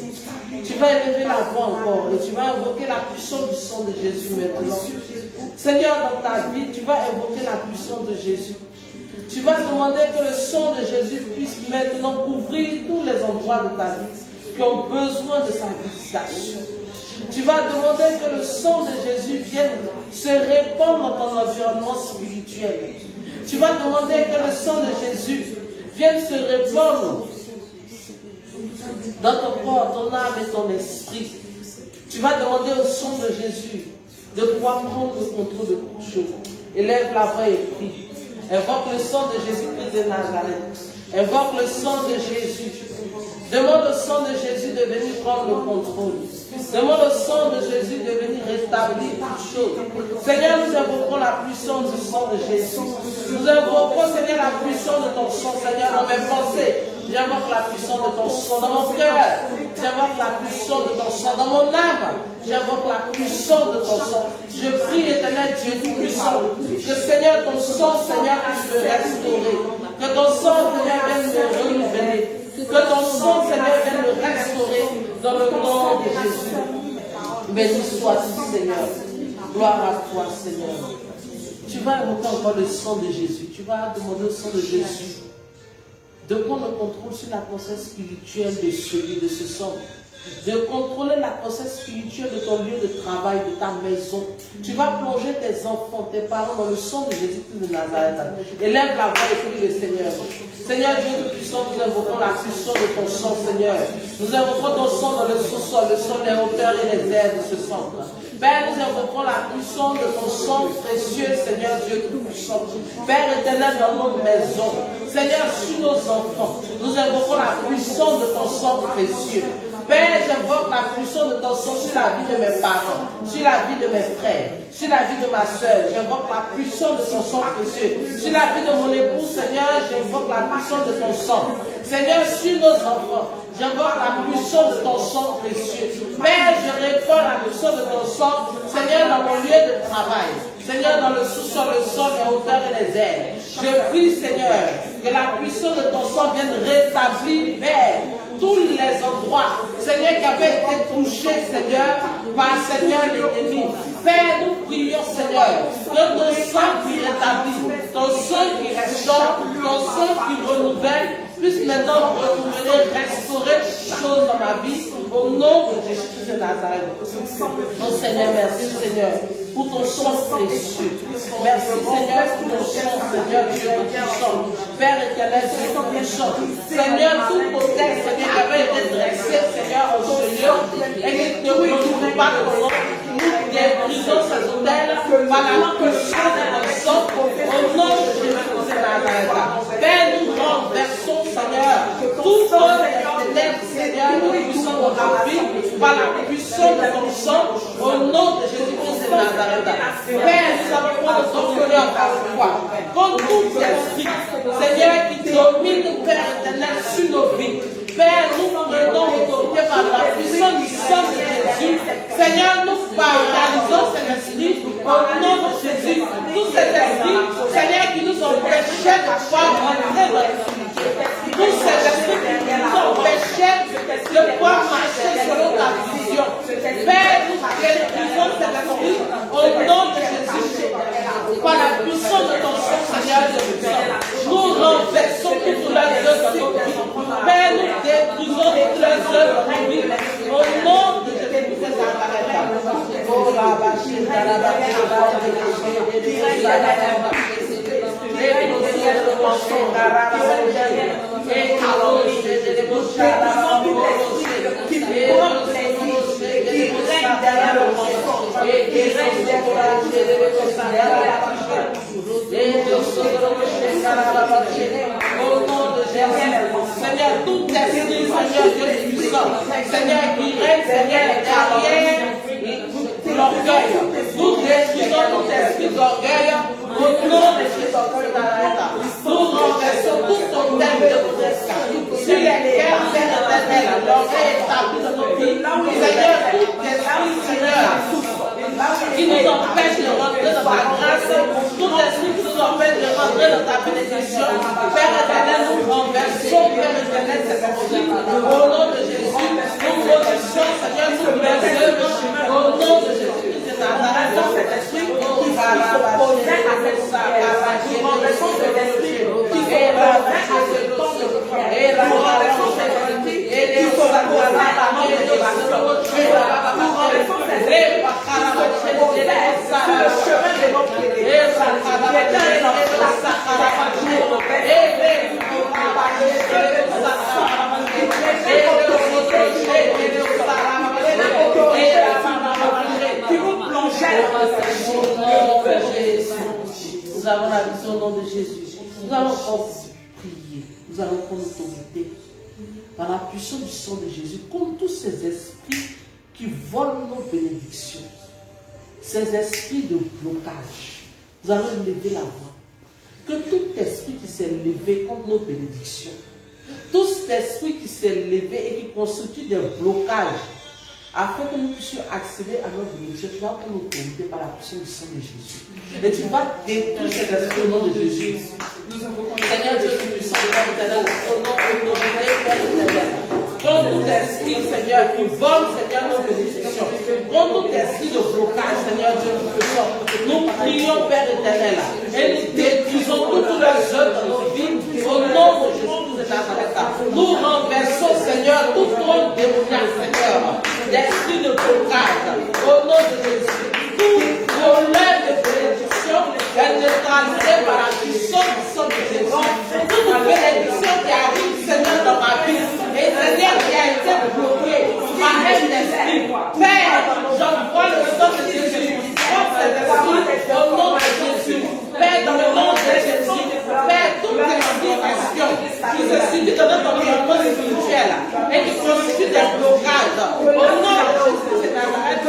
Tu vas élever la voix encore et tu vas invoquer la puissance du sang de Jésus maintenant. Seigneur, dans ta vie, tu vas invoquer la puissance de Jésus. Tu vas demander que le sang de Jésus puisse maintenant couvrir tous les endroits de ta vie qui ont besoin de sa visitation. Tu vas demander que le sang de Jésus vienne se répandre dans ton environnement spirituel. Tu vas demander que le sang de Jésus vienne se répandre dans ton corps, ton âme et ton esprit. Tu vas demander au sang de Jésus de pouvoir prendre le contrôle de toute chose. Élève la voix et prie. Invoque le sang de Jésus-Christ de Nazareth. Invoque le sang de Jésus. Demande au sang de Jésus de venir prendre le contrôle. Demande au sang de Jésus de venir rétablir toutes choses. Seigneur, nous invoquons la puissance du sang de Jésus. Nous invoquons, Seigneur, la puissance de ton sang, Seigneur, dans mes pensées. J'invoque la puissance de ton sang dans mon cœur. J'invoque la puissance de ton sang dans mon âme. J'invoque la puissance de ton sang. Je prie, éternel Dieu tout-puissant, que Seigneur, ton sang, Seigneur, puisse me restaurer. Que ton sang, Seigneur, vienne me renouveler. Que ton sang, Seigneur, vienne me restaurer dans le nom de Jésus. Béni sois-tu, Seigneur. Gloire à toi, Seigneur. Tu vas invoquer encore le sang de Jésus. Tu vas demander au sang de Jésus de prendre le contrôle sur la pensée spirituelle de celui, de ce sang. De contrôler la pensée spirituelle de ton lieu de travail, de ta maison. Tu vas plonger tes enfants, tes parents dans le sang de Jésus-Christ de Nazareth. Élève la voix et prie le Seigneur. Seigneur Dieu puissant, nous invoquons la puissance de ton sang, Seigneur. Nous invoquons ton sang dans le sous-sol, le sang des hauteurs et les airs de ce centre. Père, nous invoquons la puissance de ton sang précieux, Seigneur Dieu tout-puissant. Père éternel, dans nos maisons. Seigneur, sur nos enfants, nous invoquons la puissance de ton sang précieux. Père, j'invoque la puissance de ton sang sur la vie de mes parents, sur la vie de mes frères, sur la vie de ma soeur. J'invoque la puissance de ton sang précieux. Sur la vie de mon époux, Seigneur, j'invoque la puissance de ton sang. Seigneur, sur nos enfants, j'invoque la puissance de ton sang précieux. Père, je réponds la puissance de ton sang, Seigneur, dans mon lieu de travail. Seigneur, dans le sous-sol, le sol, les hauteurs et les airs. Je prie, Seigneur, que la puissance de ton sang vienne rétablir, Père, tous les endroits, Seigneur, qui avaient été touchés, Seigneur, par Seigneur l'ennemi. Père, nous prions, Seigneur, que ton sang qui rétablit, ton sang qui restaure, ton sang qui renouvelle, puisse maintenant renouveler, restaurer toutes choses dans ma vie, au nom de Jésus de Nazareth. Oh Seigneur, merci Seigneur, pour ton sang précieux. Merci Seigneur, pour ton sang, Seigneur, Dieu puissant. Père éternel, Dieu puissant. Seigneur, tout autel, Seigneur, qui avait été dressé, Seigneur, au Seigneur, et qui ne glorifie pas ton nom. Nous détruisons cet autel par la puissance de ton sang, au nom de Jésus de Nazareth. Père, nous renversons, Seigneur, tout œuvre des ténèbres, Seigneur, nous puissons dans ta vie, par la puissance de ton sang, au nom de Jésus-Christ de Nazareth. Père, nous avons prendre ton cœur par la foi, contre tout esprit, Seigneur, qui domine, Père éternel, sur nos vies. Père, nous prenons autorité par la puissance du sang de Jésus. Seigneur, nous paralysons cet esprit au nom de Jésus. Tous ces esprits, Seigneur, qui nous empêchent de quoi marcher selon ta vision. Père, nous détruisons cet esprit au nom de Jésus. Par la puissance de ton sang, Seigneur Jésus, nous renversons toutes les œuvres. Père, nous détruisons toutes les œuvres au nom de Jésus. Au nom de Jésus, Seigneur, tout esprit, Seigneur Dieu puissant, Seigneur qui règne, Seigneur, derrière l'orgueil, nous détruisons tout esprit d'orgueil, au nom de Jésus, nous renversons tout ton thème de modestie, sur lesquels, Seigneur, l'orgueil est établi dans nos vies, Seigneur, tout esprit, Seigneur, qui nous empêche de rentrer dans ta grâce, tout esprit qui nous empêche de rentrer dans ta bénédiction, Père éternel, nous renversons, Père éternel, cet esprit, au nom de Jésus, nous maudissons, Seigneur, sur les œuvres, au nom de Jésus, de Nazareth, cet esprit qui s'opposait à cette salle, nous renversons cet esprit qui s'opposait à ce temps de prière, et nous renversons cet esprit qui s'opposait à la mort de Dieu, nous renversons cet esprit sur le chemin de notre pied. Nous avons la vision au nom de Jésus. Nous allons prier. Nous allons prendre l'autorité par la puissance du sang de Jésus contre tous ces esprits qui volent nos bénédictions. Ces esprits de blocage, nous allons lever la voix. Que tout esprit qui s'est levé contre nos bénédictions, tout cet esprit qui s'est levé et qui constitue des blocages, afin que nous puissions accéder à notre bénédiction, tu vas prendre l'autorité par la puissance du sang de Jésus. Et tu vas détruire cet esprit au nom de Jésus. Seigneur Dieu puissant, au nom de l'autorité, prends tout esprit, Seigneur, qui vole, Seigneur, nos bénédictions. Prends tout esprit de blocage, Seigneur Dieu puissant. Nous prions, Père éternel, et nous détruisons toutes les œuvres de nos vies, au nom de Jésus de Nazareth. Nous renversons, Seigneur, tout trône démoniaque, Seigneur, d'esprit de blocage, au nom de Jésus. Tout voleur de bénédiction est neutralisé par la puissance du sang de Jésus. Toute bénédiction qui arrive, Seigneur, dans ma vie, et Seigneur qui a été bloqué par un esprit, Père, j'envoie le sang de Jésus. Prends cet esprit au nom de Jésus. Père, dans le nom de Jésus. Père, toute explication qui se situe dans notre environnement spirituel et qui constitue des blocages, au nom de Jésus de Nazareth,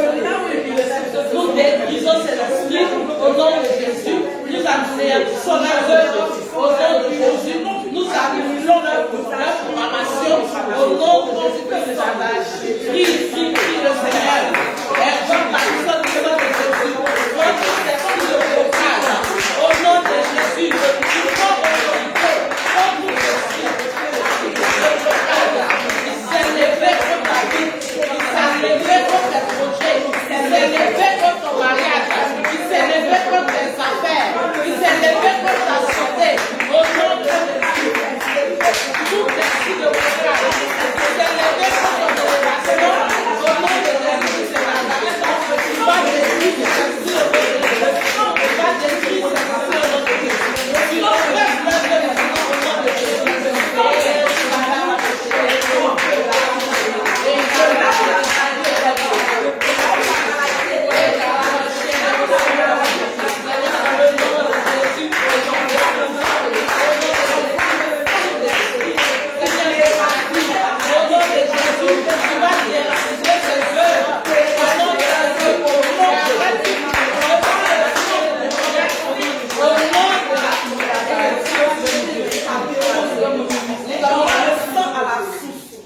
nous détruisons cet esprit au nom de Jésus. Nous anéantissons leurs œuvres au nom de Jésus. Nous annulons leur programmation au nom de Jésus de Nazareth. Prie le Seigneur. Et dans la puissance du nom de Jésus, votre esprit de blocage, au nom de Jésus, nous prends autorité contre l'esprit de blocage. Il s'est levé contre ta vie, il s'est levé contre tes projets, il s'est levé contre ton mariage, il s'est levé contre tes affaires, il s'est levé contre ta santé, au nom de Jésus. Tout esprit de blocage, il s'est levé contre ton relation, au nom de Jésus de Nazareth. Tu vas détruire cet esprit de blocage, tu vas détruire cet esprit de blocage. Tu enlèves le au nom de Jésus.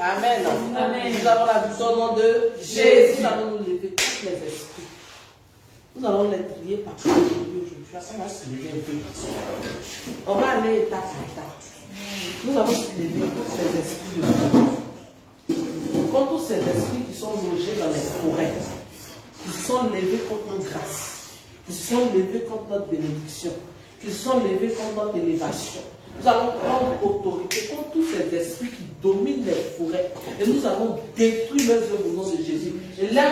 Amen. Nous avons la vision au nom de Jésus. Nous allons nous lever tous les esprits. Nous allons les prier par aujourd'hui. On va se lever un peu. On va aller étape par étape. Nous allons se lever tous les esprits de Dieu. contre tous ces esprits qui sont logés dans les forêts, qui sont levés contre notre grâce, qui sont levés contre notre bénédiction, qui sont levés contre notre élévation. Nous allons prendre autorité contre tous ces esprits qui dominent les forêts et nous allons détruire leurs œuvres au nom de Jésus. Et là,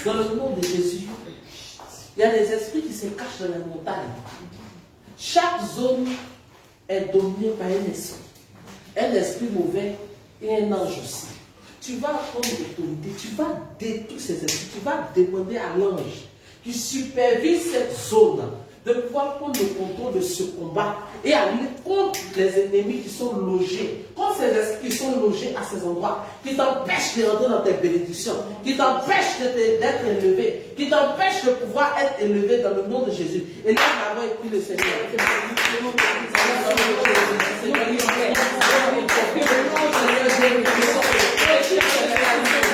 dans le nom de Jésus, il y a des esprits qui se cachent dans les montagnes. Chaque zone est dominée par un esprit mauvais et un ange aussi. Tu vas prendre l'autorité, tu vas détruire ces esprits, tu vas demander à l'ange qui supervise cette zone de pouvoir prendre le contrôle de ce combat et aller contre les ennemis qui sont logés, contre ces esprits qui sont logés à ces endroits, qui t'empêchent de rentrer dans tes bénédictions, qui t'empêchent d'être élevé, qui t'empêchent de pouvoir être élevé dans le nom de Jésus. Et là, nous avons écrit le Seigneur. Seigneur,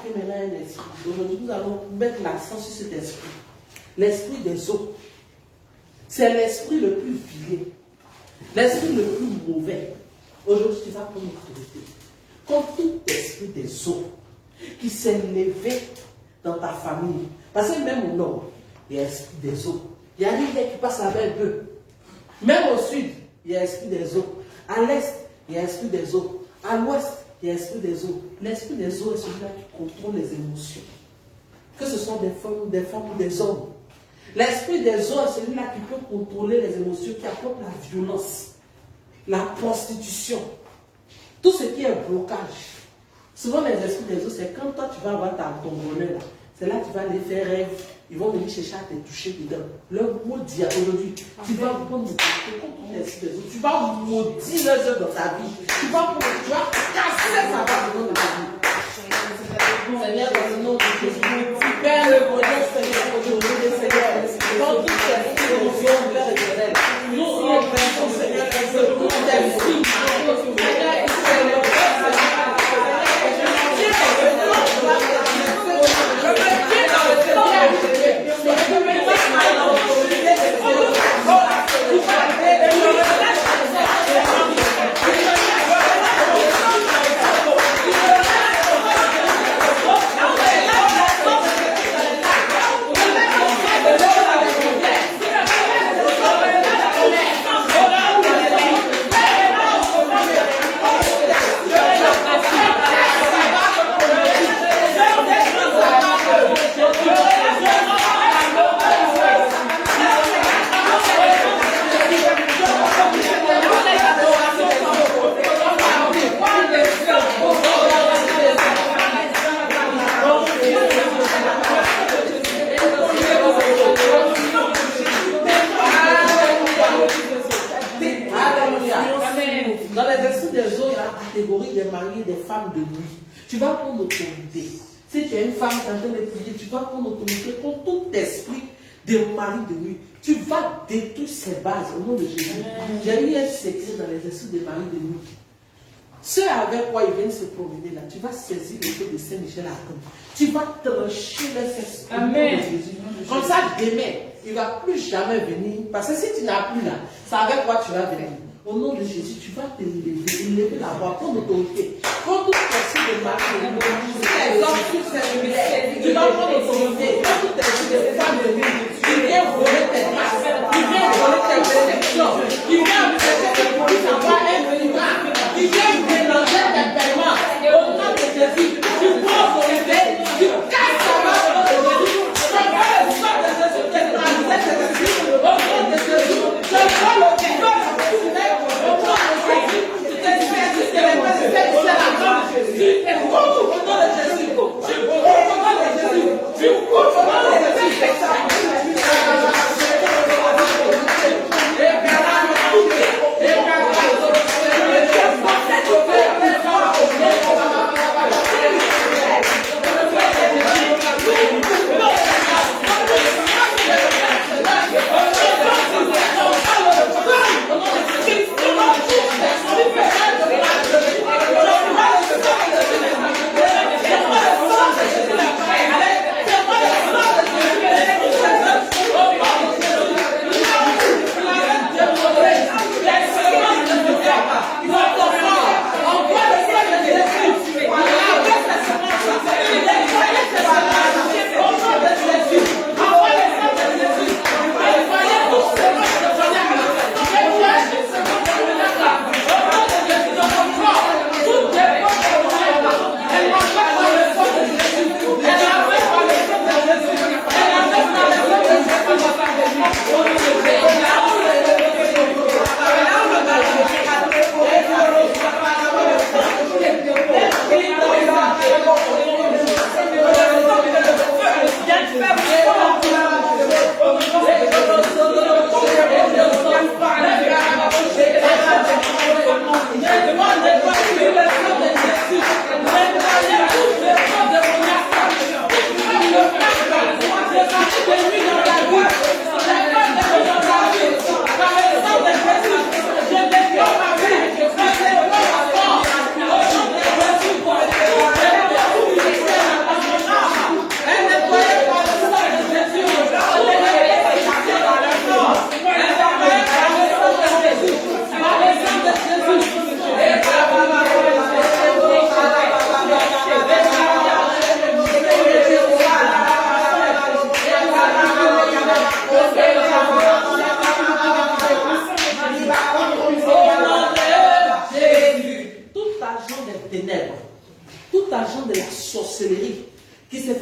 attaquer maintenant un esprit. Aujourd'hui, nous allons mettre l'accent sur cet esprit. L'esprit des eaux. C'est l'esprit le plus vilain. L'esprit le plus mauvais. Aujourd'hui, tu vas prendre l'autorité. Comme tout esprit des eaux qui s'est levé dans ta famille. Parce que même au nord, il y a l'esprit des eaux. Il y a l'hiver qui passe avec eux. Même au sud, il y a l'esprit des eaux. À l'est, il y a l'esprit des eaux. À l'ouest, il y a l'esprit des eaux. L'esprit des eaux est celui-là qui contrôle les émotions. Que ce soit des femmes ou des hommes. L'esprit des eaux est celui-là qui peut contrôler les émotions, qui apporte la violence, la prostitution, tout ce qui est blocage. Souvent, les esprits des eaux, c'est quand toi tu vas avoir ton bonheur, c'est là que tu vas les faire rêve. Ils vont venir chercher à te toucher dedans. Leur mot dit aujourd'hui, tu vas prendre des esprits des eaux, tu vas maudire leurs œuvres dans ta vie. Tu vas casser sa base au nom de Jésus. Seigneur, dans le nom de Jésus, Père, le bonheur, Seigneur, aujourd'hui, Seigneur, dans tout esprit de vision, Père éternel, nous renversons, Seigneur, tout esprit, Seigneur, des maris et des femmes de nuit. Tu vas prendre l'autorité. Si tu es une femme en train de prier, tu vas prendre l'autorité contre tout esprit de mari de nuit. Tu vas détruire ses bases au nom de Jésus. J'ai eu un secret dans les esprits des maris de nuit. Ceux avec quoi ils viennent se promener là, tu vas saisir le feu de Saint-Michel à temps. Tu vas trancher les esprits au nom de Jésus. Comme ça, demain, il ne va plus jamais venir. Parce que si tu n'as plus là, c'est avec quoi tu vas venir. Au nom de Jésus, tu vas te lever la voix, prendre l'autorité. Quand tout esprit de mari, les hommes, tous ces lumières, tu vas prendre l'autorité. Quand tout esprit de femme de nuit, qui vient voler tes masses, qui vient voler tes bénédictions, qui vient empêcher que pour lui avoir un véritable, qui vient mélanger tes paiements. Au nom de Jésus, tu prends l'autorité, tu casses ta main au nom de Jésus. Je vois le sang de Jésus qui est transmet tes esprits. Au nom de Jésus, je vois le sang. Tu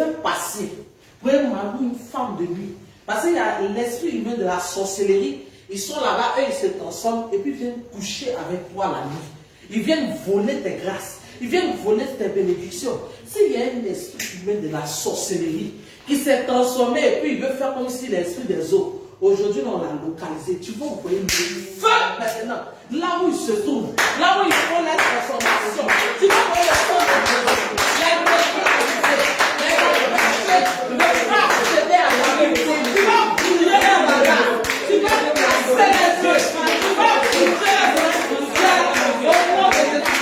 fait passer pour un mari ou une femme de nuit. Parce qu'il y a l'esprit humain de la sorcellerie. Ils sont là-bas, eux, ils se transforment et puis ils viennent coucher avec toi la nuit. Ils viennent voler tes grâces. Ils viennent voler tes bénédictions. S'il y a un esprit humain de la sorcellerie qui s'est transformé et puis il veut faire comme si l'esprit des eaux. Aujourd'hui, on l'a localisé. Tu vas envoyer le feu maintenant. Là où il se tourne, là où ils font la transformation. Tu vas envoyer le feu de Jésus. Tu vas accéder à la vérité. Tu vas brûler la bagarre. Tu vas casser les yeux. Tu vas brûler la bagarre. Au nom de Jésus.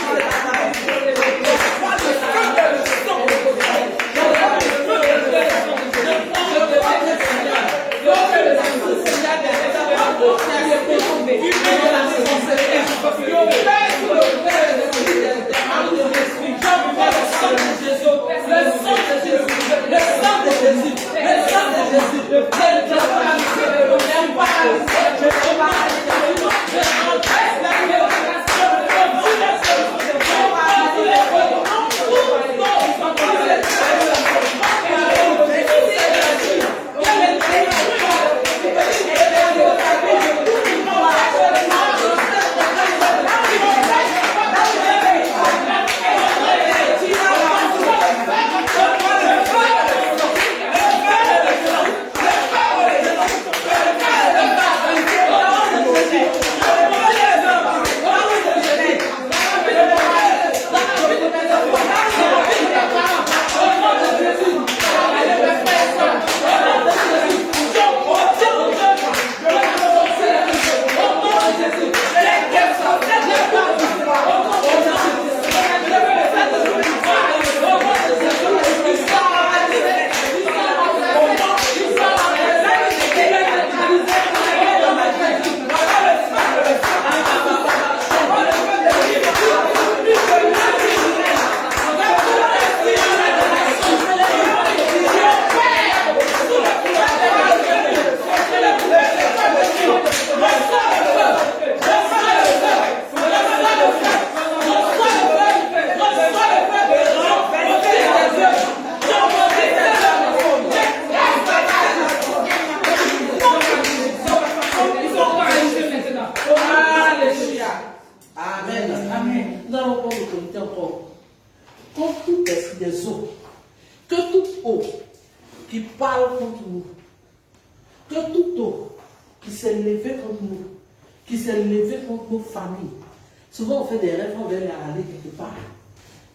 Souvent, on fait des rêves, on veut aller quelque part.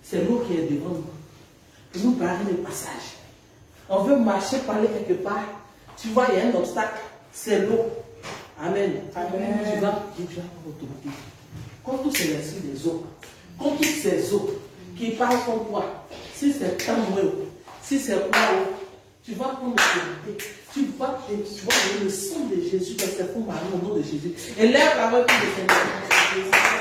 C'est l'eau qui est devant nous. Pour nous barrer le passage. On veut marcher, parler quelque part. Tu vois, il y a un obstacle. C'est l'eau. Amen. Amen. Tu vas pour autorité. Quand tous ces esprits des eaux, quand toutes ces eaux qui parlent contre toi, si c'est tamoué, si c'est quoi, tu vas prendre l'autorité. Tu vas donner le sang de Jésus dans cette forme au nom de Jésus. Et lève la main pour le Seigneur.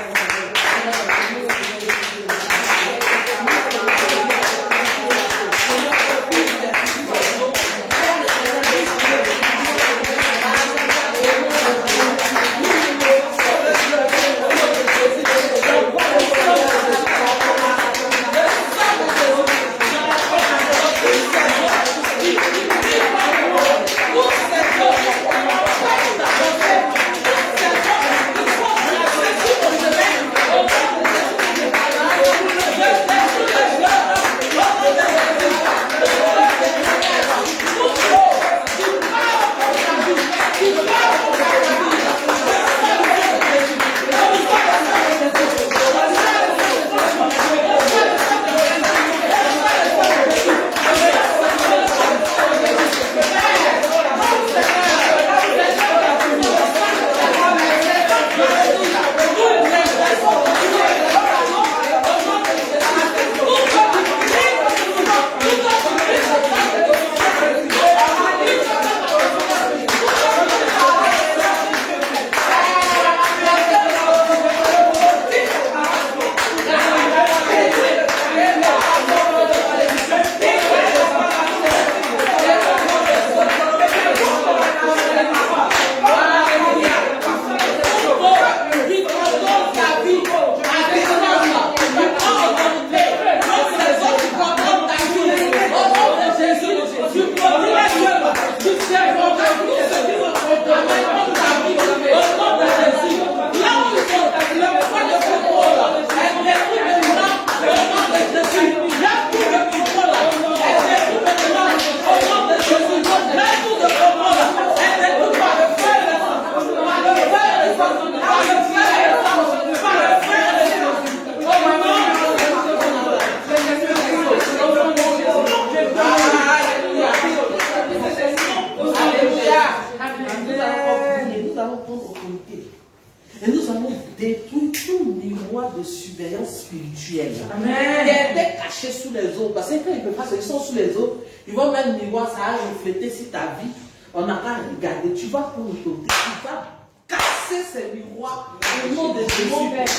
miroir de surveillance spirituelle. Amen. Qui était caché sous les eaux. Parce que quand ils peuvent pas, ils sont sous les eaux, ils vont mettre le miroir, ça va refléter sur ta vie. On n'a qu'à regarder. Tu vas prendre ton thé, tu vas casser ces miroirs au nom de Jésus.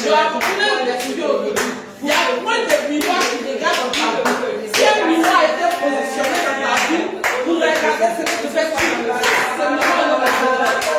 Tu as plein d'esprits aujourd'hui. Il y a moins de miroirs qui regardent dans ta vie. Si un miroir a été positionné dans ta vie, pour regarder ce que tu fais, ce miroir dans la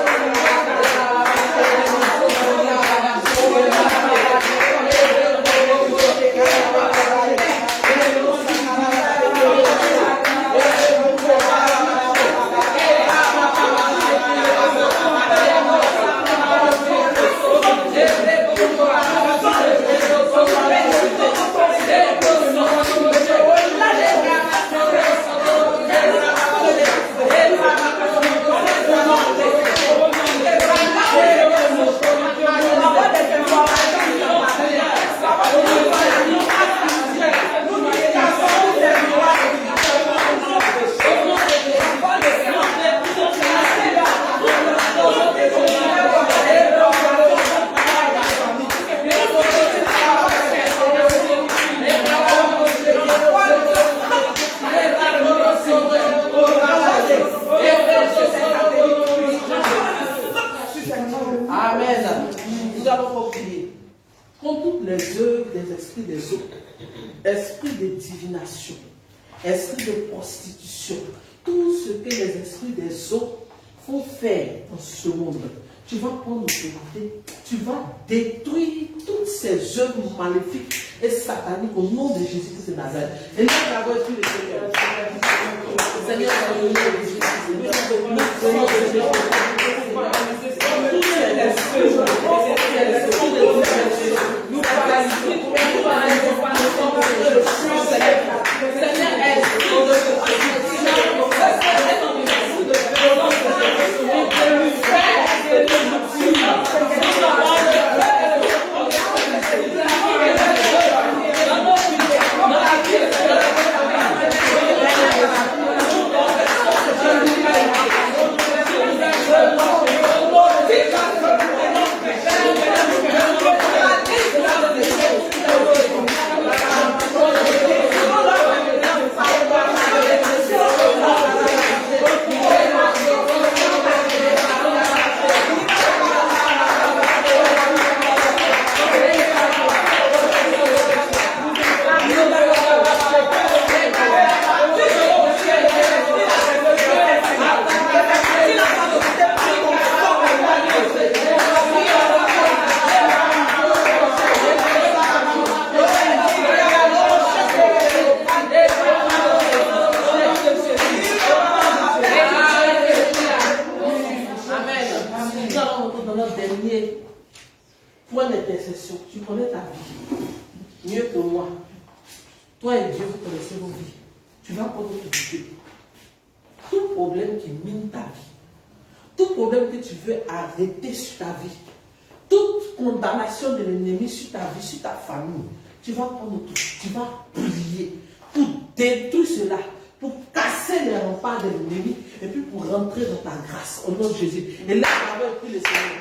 esprit de divination, esprit de prostitution, tout ce que les esprits des eaux font faire dans ce monde. Tu vas prendre l'autorité, tu vas détruire toutes ces œuvres maléfiques et sataniques au nom de Jésus-Christ de Nazareth. Et nous avons esprit de Seigneur. Seigneur, dans le nom de Jésus-Christ, arrêter sur ta vie, toute condamnation de l'ennemi sur ta vie, sur ta famille, tu vas prendre tout, tu vas prier pour détruire cela, pour casser les remparts de l'ennemi et puis pour rentrer dans ta grâce au nom de Jésus. Et là, on va prier le Seigneur.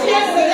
Yes,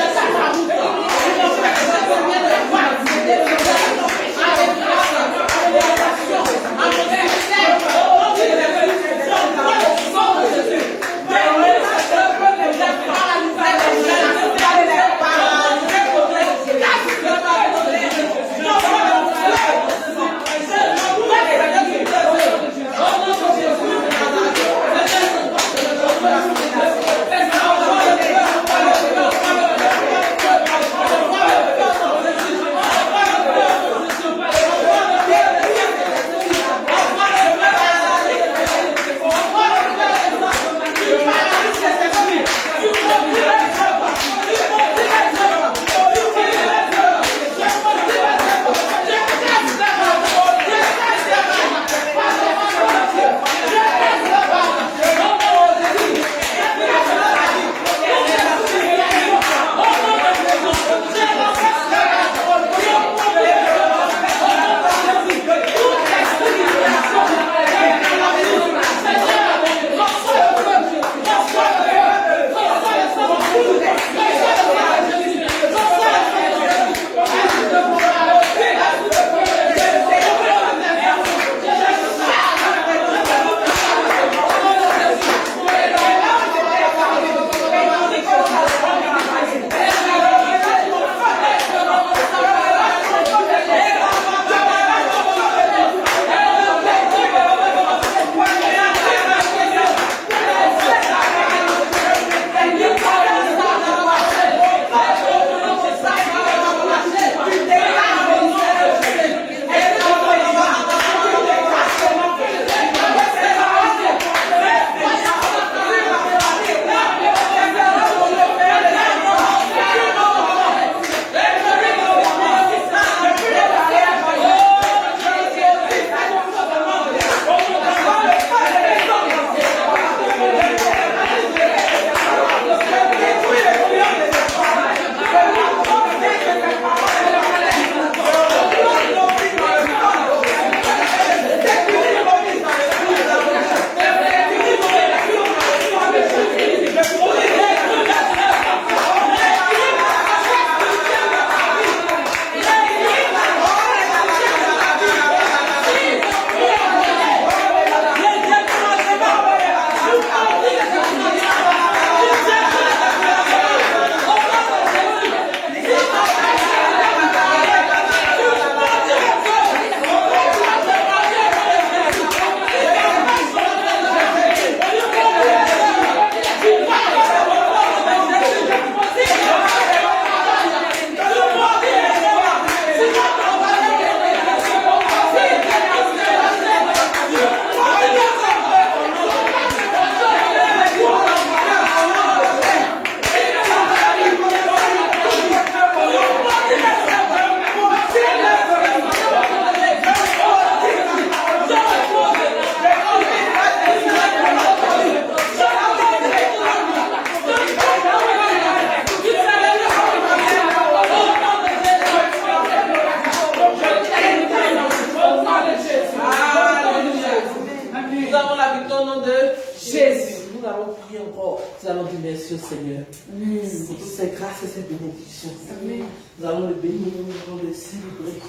Nous allons dire merci au Seigneur pour toutes ces grâces et ces bénédictions. Nous allons le bénir, nous allons le célébrer.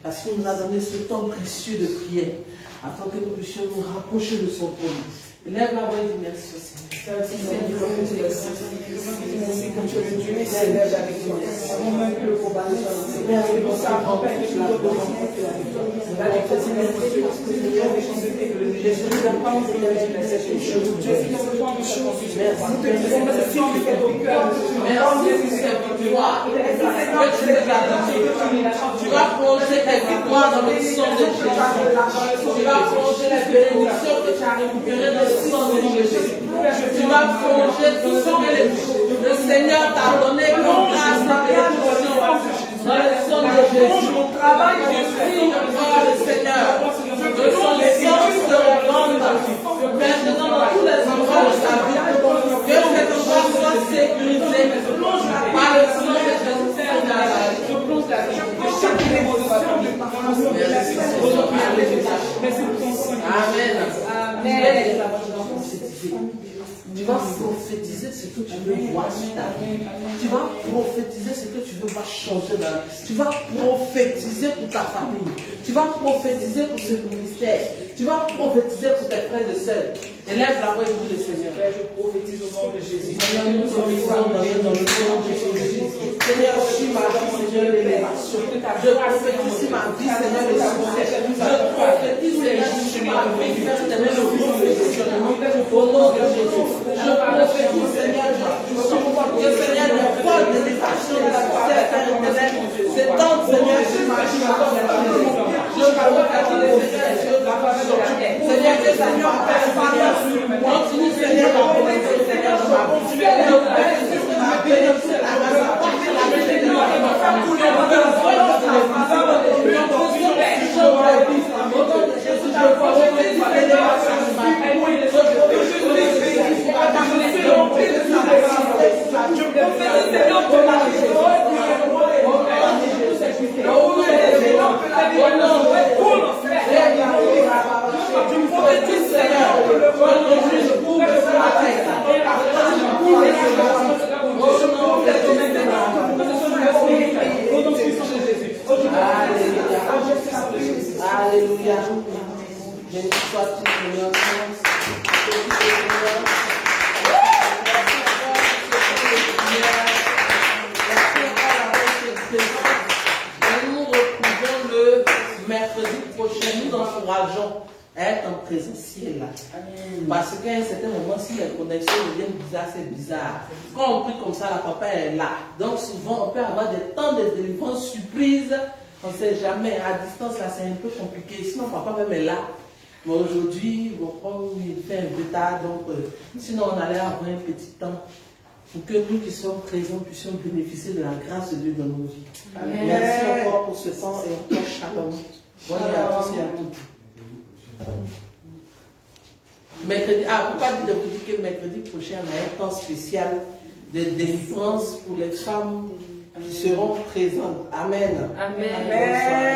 Parce qu'il nous a donné ce temps précieux de prière, afin que nous puissions nous rapprocher de son trône. Lève la voix et dis merci au Seigneur. Merci que tu es Dieu et célèbre avec toi. Avant même que le combat ne soit lancé. Merci pour ça, Papa, que tu l'as donné. La dépression est possible parce que le Seigneur est chanceux et que le Jésus nous a pas envoyé la cette chose. Dieu est dans le temps de choses. Nous te disons merci que tu es au cœur. Merci pour cette victoire. Tu vas plonger tes victoires dans le sang de Jésus. Tu vas plonger les bénédictions que tu as récupérées dans le sang de Jésus. Tu vas plonger tout ce que le Seigneur t'a donné comme grâce et bénédiction dans le sang de Jésus. Je prie encore le Seigneur que son essence se répande maintenant dans tous les endroits de sa vie. Que cet endroit soit sécurisé par le sang de Jésus. Amen. Tu vas prophétiser ce que tu veux voir sur ta vie. Tu vas prophétiser ce que tu veux voir changer dans la vie. Tu vas prophétiser pour ta famille. Tu vas prophétiser pour ce ministère. Tu vas prophétiser pour tes frères et sœurs. Élève la voix et dis le Seigneur. Je prophétise au nom de Jésus. Seigneur, nous sommes dans le nom de Jésus. Seigneur, je suis ma vie, Seigneur, l'élévation. Je prophétise ma vie, Seigneur, le succès. Je prophétise, Seigneur, ma vie, Seigneur, le positionnement. Au nom de Jésus. Je prophétise, Seigneur, que Seigneur, le poids de l'élévation de la terre éternelle s'étende, Seigneur, sur ma vie. Je prophétise, Seigneur, que Seigneur, continue, Seigneur, à prophétiser, Seigneur, de ma vie. Ma bénédiction, la Alléluia. Béni soit-tu, Seigneur. Nous retrouvons le mercredi prochain. Nous encourageons à être en présentiel là. Parce qu'à un certain moment, si les connexions deviennent bizarres, c'est bizarre. Quand on prie comme ça, la papa est là. Donc souvent, on peut avoir des temps de délivrance surprise. On ne sait jamais. À distance, là, c'est un peu compliqué. Sinon, papa même est là. Mais aujourd'hui, il fait un peu tard. Donc, sinon, on allait avoir un petit temps pour que nous qui sommes présents puissions bénéficier de la grâce de Dieu dans nos vies. Amen. Merci encore pour ce temps et encore shalom. Bonne nuit à tous et à toutes. Mercredi, pourquoi dire de vous dire que mercredi prochain, on a un temps spécial de délivrance pour les femmes qui seront présentes. Amen. Amen.